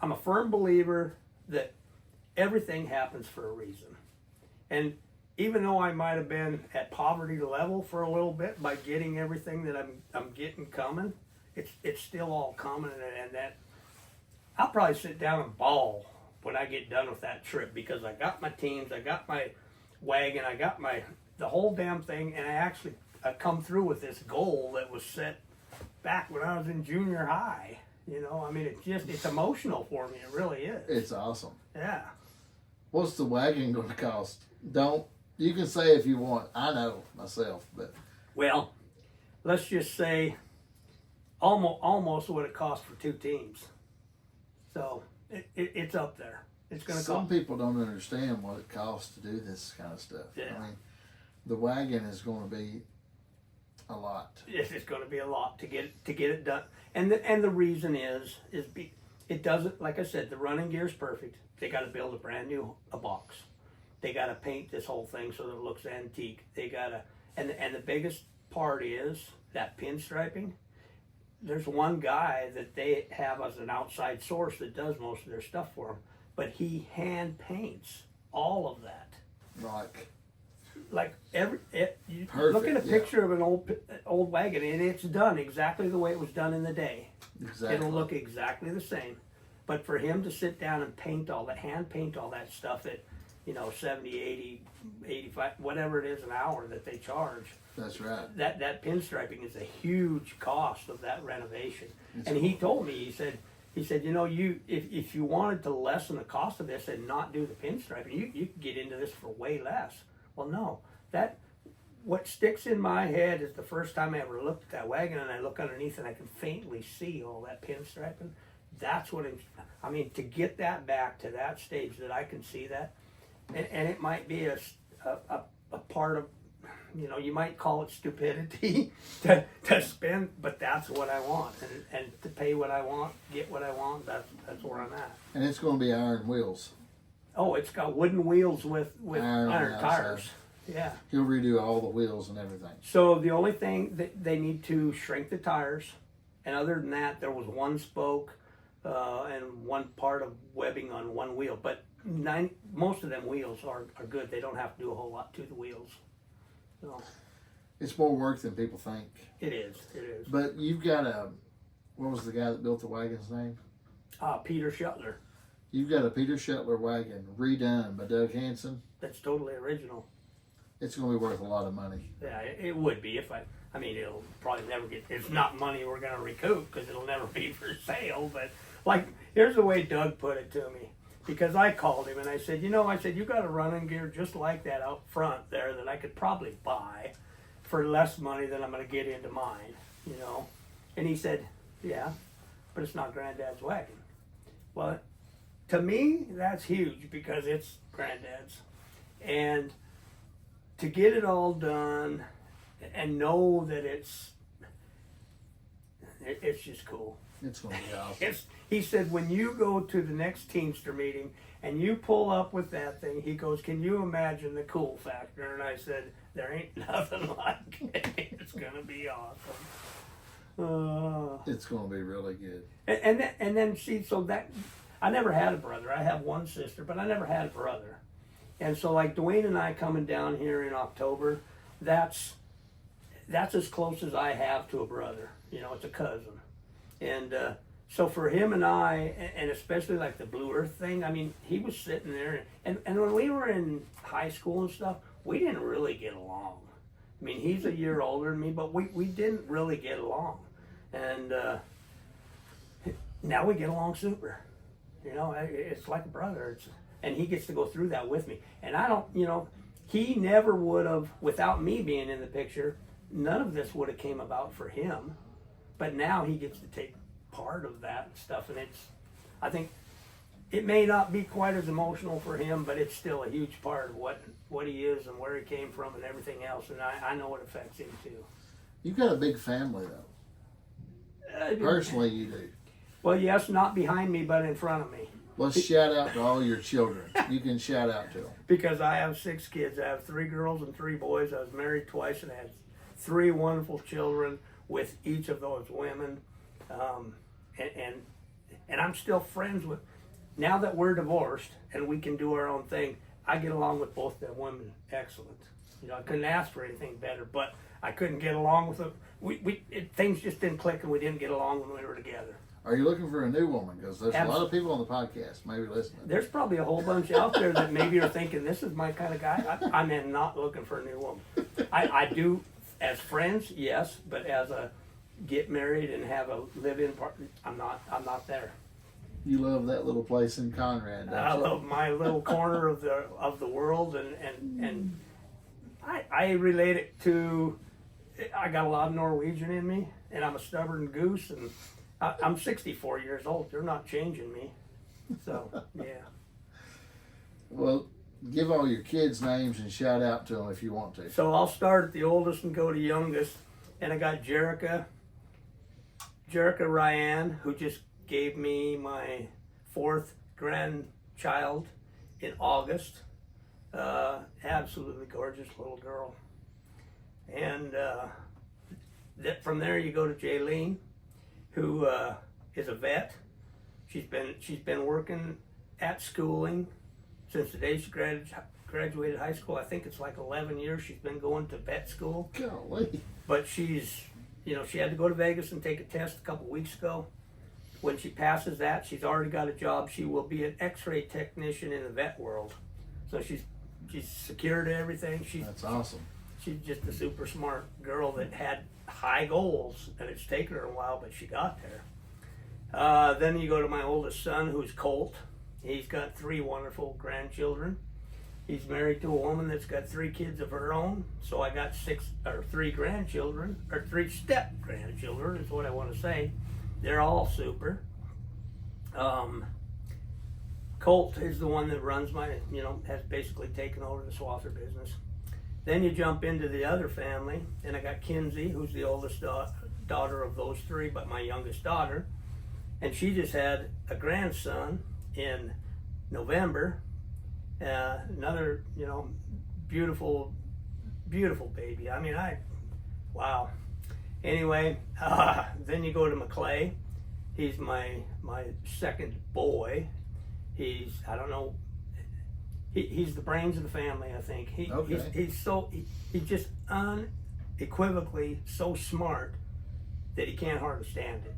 I'm a firm believer that everything happens for a reason. And even though I might have been at poverty level for a little bit by getting everything that I'm getting coming, it's still all coming, and that I'll probably sit down and bawl when I get done with that trip, because I got my teams, I got my wagon, I got the whole damn thing, and I come through with this goal that was set back when I was in junior high. You know, I mean, it's emotional for me. It really is. It's awesome. Yeah. What's the wagon going to cost? You can say if you want. I know myself, but. Well, let's just say almost what it cost for 2 teams. So it's up there. It's going to cost. Some people don't understand what it costs to do this kind of stuff. Yeah. I mean, the wagon is going to be a lot. It's going to be a lot to get it done. And the reason is it doesn't, like I said, the running gear is perfect. They got to build a brand new box. They got to paint this whole thing so that it looks antique. They got to, and the biggest part is that pinstriping. There's one guy that they have as an outside source that does most of their stuff for them, but he hand paints all of that. Like you look at a picture of an old wagon, and it's done exactly the way it was done in the day. Exactly. It'll look exactly the same. But for him to sit down and hand paint all that stuff at, 70, 80, 85, whatever it is an hour that they charge. That's right. That pinstriping is a huge cost of that renovation. It's and cool. he told me, he said, if you wanted to lessen the cost of this and not do the pinstriping, you could get into this for way less. Well, no, what sticks in my head is the first time I ever looked at that wagon and I look underneath and I can faintly see all that pinstriping. That's what to get that back to that stage that I can see that, and it might be a part of, you might call it stupidity to spend, but that's what I want, and to pay what I want, get what I want, that's where I'm at. And it's going to be iron wheels. Oh, it's got wooden wheels with iron tires. Yeah. He'll redo all the wheels and everything. So the only thing that they need to shrink the tires, and other than that, there was one spoke and one part of webbing on one wheel. But most of them wheels are good. They don't have to do a whole lot to the wheels. So it's more work than people think. It is. But you've got what was the guy that built the wagon's name? Peter Shuttler. You've got a Peter Shuttler wagon redone by Doug Hansen. That's totally original. It's going to be worth a lot of money. Yeah, it would be if it'll probably never get, it's not money we're going to recoup because it'll never be for sale. But here's the way Doug put it to me, because I called him and I said, you got a running gear just like that out front there that I could probably buy for less money than I'm going to get into mine, And he said, yeah, but it's not Granddad's wagon. Well, to me, that's huge because it's Granddad's. And to get it all done and know that it's just cool. It's going to be awesome. He said, when you go to the next Teamster meeting and you pull up with that thing, he goes, can you imagine the cool factor? And I said, there ain't nothing like it. It's going to be awesome. It's going to be really good. And then see, so that, I never had a brother. I have one sister, but I never had a brother. And so like Dwayne and I coming down here in October, that's as close as I have to a brother. It's a cousin. And so for him and I, and especially like the Blue Earth thing, he was sitting there, and when we were in high school and stuff, we didn't really get along. He's a year older than me, but we didn't really get along. And now we get along super. It's like a brother. And he gets to go through that with me. And I don't, he never would have, without me being in the picture, none of this would have came about for him. But now he gets to take part of that stuff. And I think it may not be quite as emotional for him, but it's still a huge part of what he is and where he came from and everything else. And I know it affects him too. You've got a big family though. Personally, you do. Well, yes, not behind me, but in front of me. Let's shout out to all your children. You can shout out to them. Because I have 6 kids. I have 3 girls and 3 boys. I was married twice and had 3 wonderful children with each of those women. And I'm still friends with, now that we're divorced and we can do our own thing, I get along with both the women excellent. You know, I couldn't ask for anything better, but I couldn't get along with them. Things just didn't click, and we didn't get along when we were together. Are you looking for a new woman? Because there's a lot of people on the podcast maybe listening. There's probably a whole bunch out there that maybe are thinking, this is my kind of guy. I'm not looking for a new woman. I do, as friends, yes, but as a get married and have a live-in partner, I'm not there. You love that little place in Conrad, don't you? I love my little corner of the world, and I relate it to, I got a lot of Norwegian in me, and I'm a stubborn goose, and I'm 64 years old. They're not changing me. So, yeah. Well, give all your kids' names and shout out to them if you want to. So I'll start at the oldest and go to youngest. And I got Jerica Ryan, who just gave me my 4th grandchild in August. Absolutely gorgeous little girl. And from there you go to Jaylene, who is a vet. She's been working at schooling since the day she graduated high school. I think it's like 11 years she's been going to vet school. Golly. But she's, she had to go to Vegas and take a test a couple weeks ago. When she passes that, she's already got a job. She will be an X-ray technician in the vet world. So she's secured everything. That's awesome. She's just a super smart girl that had high goals, and it's taken her a while, but she got there. Then you go to my oldest son, who's Colt. He's got 3 wonderful grandchildren. He's married to a woman that's got 3 kids of her own. So I got 3 grandchildren, or 3 step grandchildren is what I want to say. They're all super. Colt is the one that runs has basically taken over the swather business. Then you jump into the other family, and I got Kinsey, who's the oldest daughter of those 3, but my youngest daughter. And she just had a grandson in November. Another, beautiful, beautiful baby. I mean, wow. Anyway, then you go to McClay. He's my 2nd boy. He's, I don't know, he's the brains of the family, I think. He's just unequivocally so smart that he can't hardly stand it.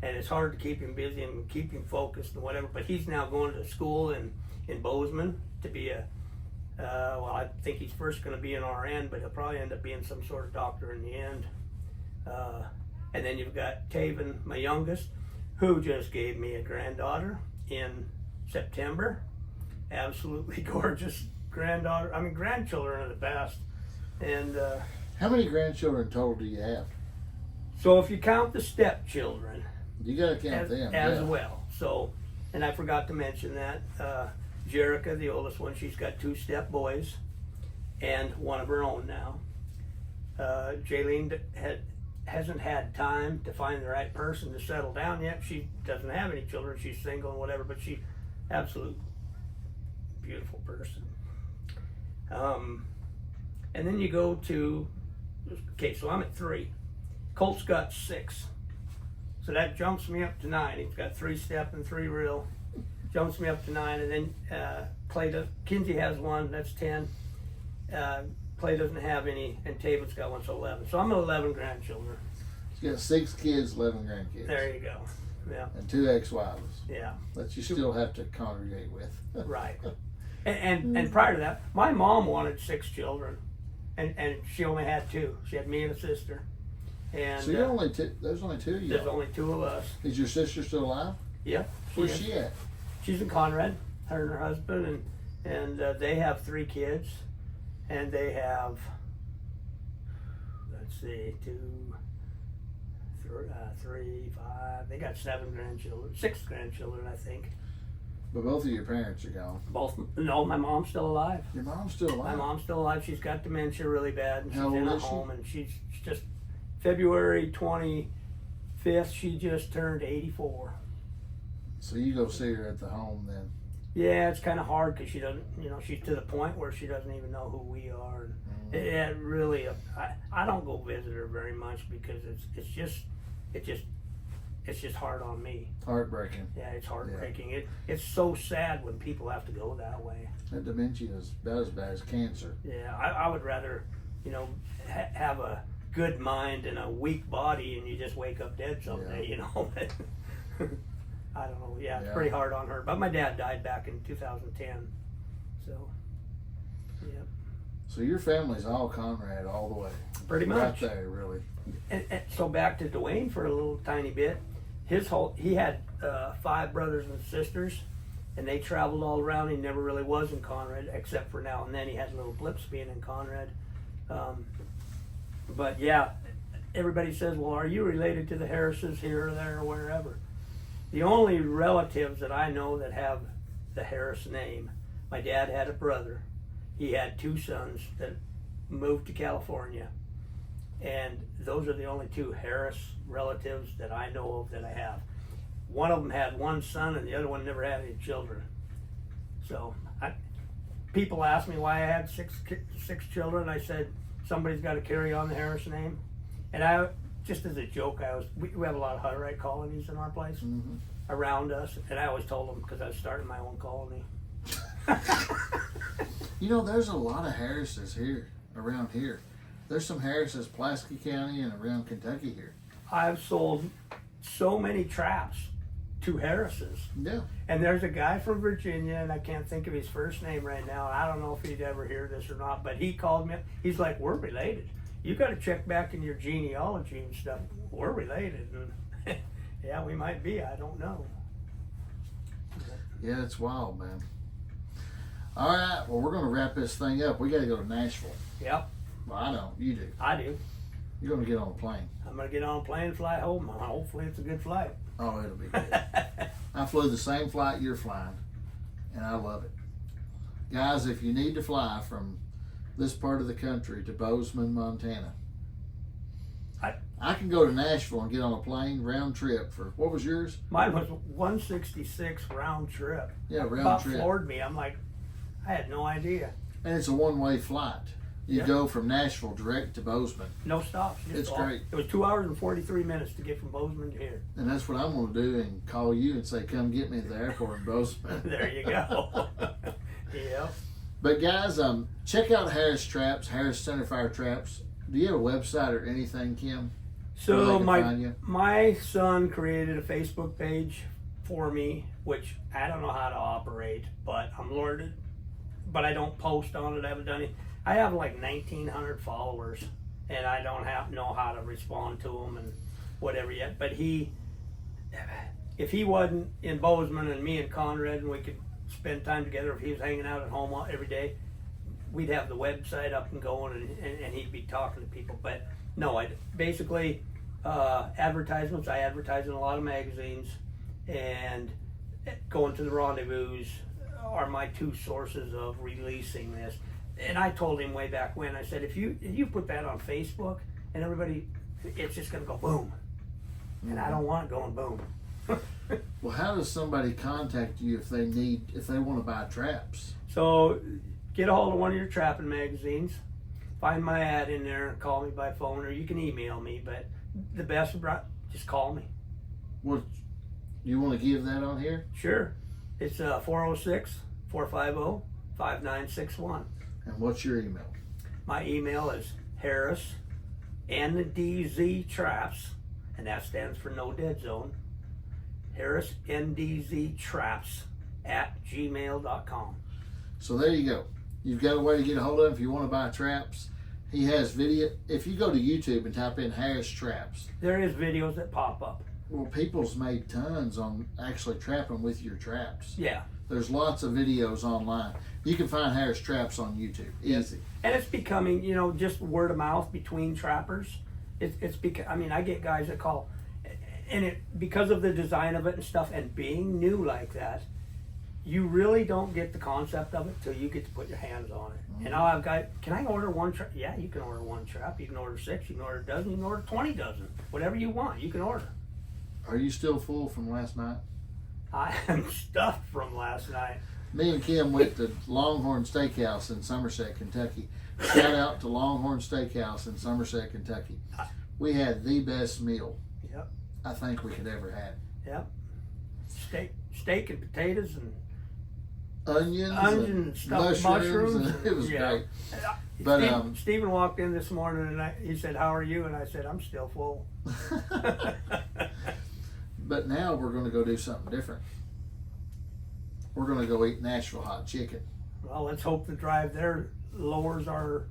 And it's hard to keep him busy and keep him focused and whatever. But he's now going to school in Bozeman to be I think he's first going to be an RN, but he'll probably end up being some sort of doctor in the end. And then you've got Taven, my youngest, who just gave me a granddaughter in September. Absolutely gorgeous granddaughter. I mean, grandchildren are the best. And how many grandchildren total do you have? So if you count the stepchildren, you got to count them as well. So, and I forgot to mention that Jerica, the oldest one, she's got 2 step boys and one of her own now. Jaylene hasn't had time to find the right person to settle down yet. She doesn't have any children. She's single and whatever, but she's absolute beautiful person. And then you go to, okay, so I'm at 3. Colt's got 6. So that jumps me up to 9. He's got 3 step and 3 real. Jumps me up to 9. And then Kinsey has 1, that's 10. Clay doesn't have any, and Taven's got 1, so 11. So I'm at 11 grandchildren. You got 6 kids, 11 grandkids. There you go. Yeah. And 2 ex-wives. Yeah. That you still have to congregate with. Right. And prior to that, my mom wanted 6 children, and she only had 2. She had me and a sister. And so you're only 2. There's only 2 of you. There's only 2 of us. Is your sister still alive? Yeah. Where's she at? She's in Conrad. Her and her husband, and they have 3 kids, and they have, let's see, 2, 3, 5. They got 7 grandchildren, 6 grandchildren, I think. But both of your parents are gone. No, my mom's still alive. Your mom's still alive? My mom's still alive. She's got dementia really bad, and she's How old in a is she? home, and she's just, February 25th, she just turned 84. So you go see her at the home then? Yeah, it's kind of hard because she doesn't, she's to the point where she doesn't even know who we are. And it really, I don't go visit her very much because it just it's just hard on me. Heartbreaking. Yeah, it's heartbreaking. It's so sad when people have to go that way. That dementia is about as bad as cancer. Yeah, I would rather, you know, have a good mind and a weak body, and you just wake up dead someday. You know. I don't know. Yeah, it's pretty hard on her. But my dad died back in 2010, so yeah. So your family's all Conrad all the way. Pretty much. Right there, really. And so back to Dwayne for a little tiny bit. He had 5 brothers and sisters, and they traveled all around. He never really was in Conrad, except for now and then. He had little blips being in Conrad. But yeah, everybody says, well, are you related to the Harrises here or there or wherever? The only relatives that I know that have the Harris name, my dad had a brother. He had 2 sons that moved to California. And those are the only 2 Harris relatives that I know of that I have. One of them had 1 son and the other one never had any children. So people ask me why I had six children. I said, somebody's got to carry on the Harris name. And just as a joke, we have a lot of Hutterite colonies in our place around us. And I always told them because I was starting my own colony. You know, there's a lot of Harrises here, around here. There's some Harrises, Pulaski County and around Kentucky here. I've sold so many traps to Harrises. Yeah. And there's a guy from Virginia, and I can't think of his first name right now. I don't know if he'd ever hear this or not, but he called me. He's like, we're related. You got to check back in your genealogy and stuff. We're related. And yeah, we might be. I don't know. Yeah, it's wild, man. All right, well, we're going to wrap this thing up. We got to go to Nashville. Yep. Well, I know. You do. I do. You're going to get on a plane. I'm going to get on a plane and fly home. Hopefully it's a good flight. Oh, it'll be good. I flew the same flight you're flying, and I love it. Guys, if you need to fly from this part of the country to Bozeman, Montana, I can go to Nashville and get on a plane round trip for, what was yours? Mine was 166 round trip. Yeah, round About trip. floored me. I'm like, I had no idea. And it's a one-way flight. You go from Nashville direct to Bozeman. No stops. It's great. It was 2 hours and 43 minutes to get from Bozeman to here. And that's what I'm going to do, and call you and say, come get me at the airport in Bozeman. There you go. Yeah. But guys, check out Harris Traps, Harris Centerfire Traps. Do you have a website or anything, Kim? So my son created a Facebook page for me, which I don't know how to operate, but I'm learning. But I don't post on it. I haven't done it. I have like 1,900 followers, and I don't know how to respond to them and whatever yet. But if he wasn't in Bozeman and me and Conrad and we could spend time together, if he was hanging out at home every day, we'd have the website up and going, and he'd be talking to people. But no, basically advertisements. I advertise in a lot of magazines, and going to the rendezvous are my 2 sources of releasing this. And I told him way back when, I said, if you put that on Facebook and everybody, it's just going to go boom. And I don't want it going boom. Well, how does somebody contact you if they want to buy traps? So get a hold of one of your trapping magazines, find my ad in there, call me by phone, or you can email me, but the best, just call me. What, you want to give that on here? Sure. It's 406-450-5961. And what's your email? My email is Harris NDZ Traps, and that stands for No Dead Zone. Harris NDZ Traps @gmail.com. So there you go. You've got a way to get a hold of him if you want to buy traps. He has video. If you go to YouTube and type in Harris Traps, there is videos that pop up. Well, people's made tons on actually trapping with your traps. Yeah. There's lots of videos online. You can find Harris Traps on YouTube. Easy. And it's becoming, just word of mouth between trappers. It's because, I get guys that call, and because of the design of it and stuff, and being new like that, you really don't get the concept of it till you get to put your hands on it. Mm-hmm. And now I've got, can I order one trap? Yeah, you can order one trap. You can order 6. You can order a dozen. You can order 20 dozen. Whatever you want, you can order. Are you still full from last night? I am stuffed from last night. Me and Kim went to Longhorn Steakhouse in Somerset, Kentucky. Shout out to Longhorn Steakhouse in Somerset, Kentucky. We had the best meal. Yep. I think we could ever have. Yep. Steak and potatoes and Onions and and stuffed mushrooms. mushrooms. And it was Yeah. great. But Stephen walked in this morning and he said, "How are you?" And I said, "I'm still full." But now we're going to go do something different. We're going to go eat Nashville hot chicken. Well, let's hope the drive there lowers our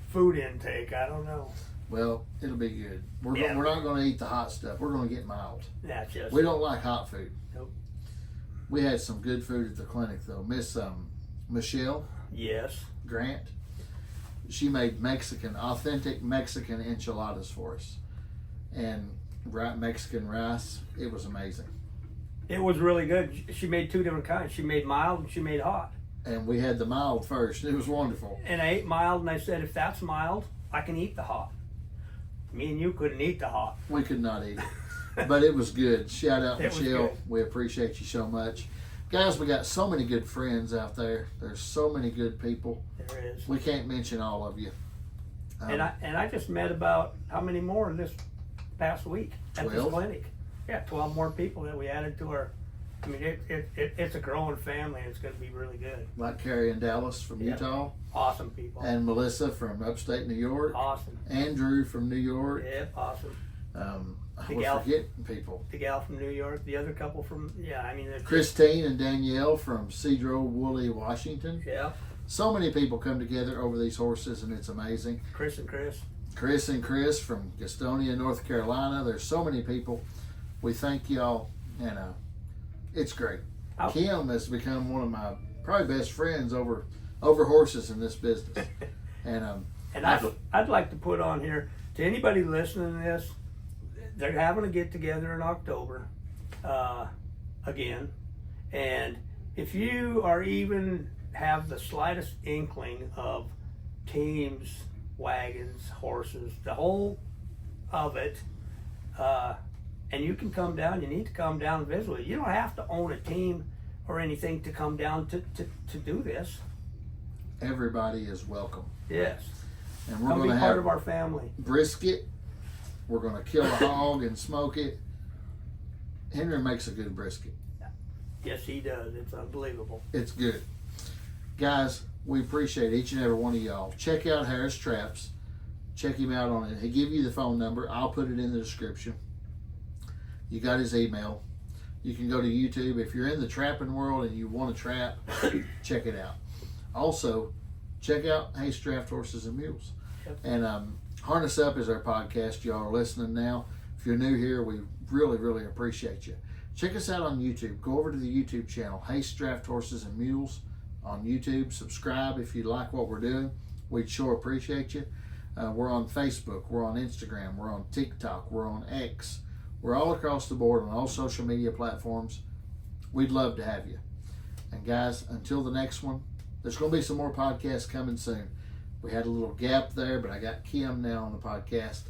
food intake. I don't know. Well, it'll be good. We're not going to eat the hot stuff. We're going to get mild. That's just. We don't like hot food. Nope. We had some good food at the clinic though. Miss Michelle Yes. Grant, she made authentic Mexican enchiladas for us, and Mexican rice. It was amazing. It was really good. She made two different kinds. She made mild and she made hot. And we had the mild first. It was wonderful. And I ate mild, and I said, if that's mild, I can eat the hot. Me and you couldn't eat the hot. We could not eat it, but it was good. Shout out It was Michelle. good. We appreciate you so much. Guys, we got so many good friends out there. There's so many good people. There is. We can't mention all of you. And I just met about how many more this past week at 12? this clinic. Yeah, 12 more people that we added to our. I mean, it's a growing family. And it's going to be really good. Like Carrie in Dallas from Yep. Utah, Awesome people. and Melissa from upstate New York, Awesome. Andrew from New York. Yep, awesome. We're gal- forgetting people. The gal from New York, the other couple from, I mean, there's Christine and Danielle from Cedro Woolley, Washington. yeah, So many people come together over these horses, and it's amazing. Chris and Chris. Chris and Chris from Gastonia, North Carolina. There's so many people. We thank y'all, and it's great. Oh. Kim has become one of my probably best friends over horses in this business. And And I'd like to put on here to anybody listening to this, they're having a get together in October again, and if you are even have the slightest inkling of teams, wagons, horses, the whole of it, and you can come down, you need to come down and visit. You don't have to own a team or anything to come down to do this. everybody is welcome. Yes. And we're Come going be to part have of our family. brisket. We're going to kill a hog and smoke it. Henry makes a good brisket. Yes, he does. It's unbelievable. It's good. Guys, we appreciate each and every one of y'all. Check out Harris Traps. Check him out on it. He'll give you the phone number. I'll put it in the description. You got his email. You can go to YouTube. If you're in the trapping world and you want to trap, check it out. Also, check out Haste Draft Horses and Mules. Yep. And Harness Up is our podcast. Y'all are listening now. If you're new here, we really, really appreciate you. Check us out on YouTube. Go over to the YouTube channel, Haste Draft Horses and Mules on YouTube. Subscribe if you like what we're doing. We'd sure appreciate you. We're on Facebook. We're on Instagram. We're on TikTok. We're on X. We're all across the board on all social media platforms. We'd love to have you. And guys, until the next one, there's going to be some more podcasts coming soon. We had a little gap there, but I got Kim now on the podcast.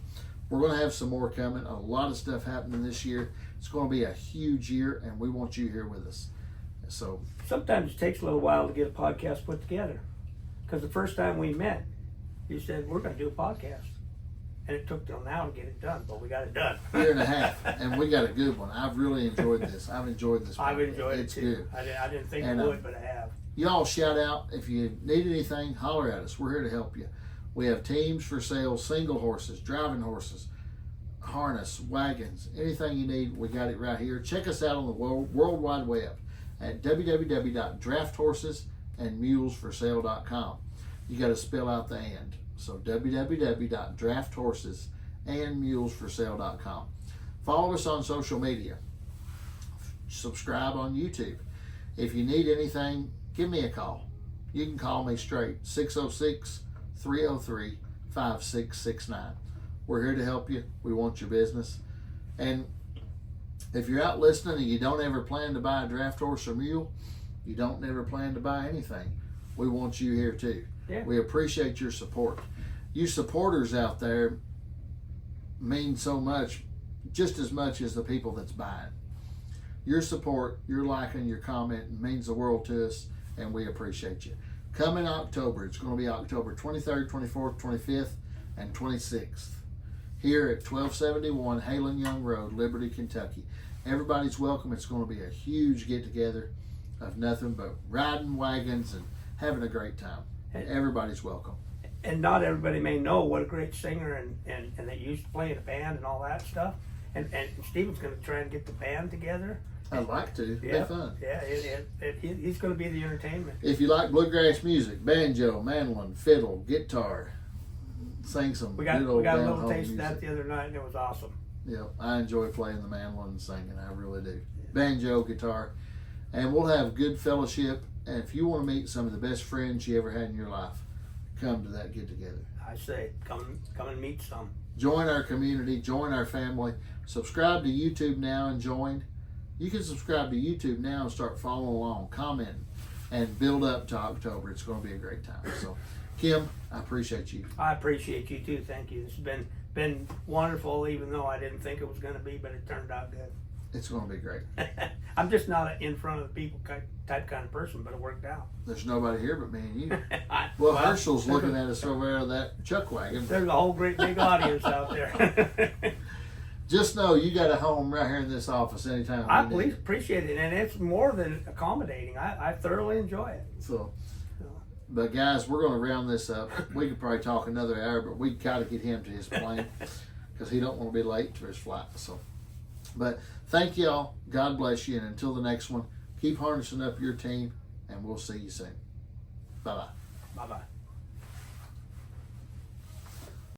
We're going to have some more coming. A lot of stuff happening this year. It's going to be a huge year, and we want you here with us. So Sometimes it takes a little while to get a podcast put together. Because the first time we met, you said, we're going to do a podcast. And it took till now to get it done, but we got it done. year and a half, and we got a good one. I've really enjoyed this. I've enjoyed this. I've podcast. enjoyed It's it too. good. I didn't think And, I would, but I have. Y'all shout out. If you need anything, holler at us. We're here to help you. We have teams for sale, single horses, driving horses, harness, wagons, anything you need, we got it right here. Check us out on the World Wide Web at www.drafthorsesandsmulesforsale.com. You got to spell out the and. So www.drafthorsesandsmulesforsale.com. Follow us on social media. Subscribe on YouTube. If you need anything, give me a call. You can call me straight, 606-303-5669. We're here to help you. We want your business. And if you're out listening and you don't ever plan to buy a draft horse or mule, you don't ever plan to buy anything, we want you here too. Yeah. We appreciate your support. You supporters out there mean so much, just as much as the people that's buying. Your support, your liking, your comment means the world to us, and we appreciate you. Come in October. It's going to be October 23rd, 24th, 25th, and 26th. here at 1271 Halen Young Road, Liberty, Kentucky. Everybody's welcome. It's going to be a huge get-together of nothing but riding wagons and having a great time. Everybody's welcome. And not everybody may know what a great singer and they used to play in a band and all that stuff. And Stephen's going to try and get the band together. I'd like to. It'd be fun. Yeah, he's going to be the entertainment. If you like bluegrass music, banjo, mandolin, fiddle, guitar, sing some We got good old a down little home taste of music. that the other night, and it was awesome. Yep, I enjoy playing the mandolin and singing. I really do. Banjo, guitar, and we'll have good fellowship. And if you want to meet some of the best friends you ever had in your life, come to that get together. I say, come and meet some. Join our community, join our family. Subscribe to YouTube now and join. You can subscribe to YouTube now and start following along, commenting, and build up to October. It's going to be a great time. So, Kim, I appreciate you. I appreciate you too. Thank you. This has been wonderful, even though I didn't think it was going to be, but it turned out good. It's going to be great. I'm just not an in front of the people type kind of person, but it worked out. There's nobody here but me and you. Well, Herschel's looking at us over there of that chuck wagon. There's a whole great big audience out there. Just know you got a home right here in this office anytime. I we need it. appreciate it, and it's more than accommodating. I thoroughly enjoy it. So, but guys, we're going to round this up. We could probably talk another hour, but we got to get him to his plane because he don't want to be late to his flight. So, but thank y'all. God bless you, and until the next one, keep harnessing up your team, and we'll see you soon. Bye bye. Bye bye.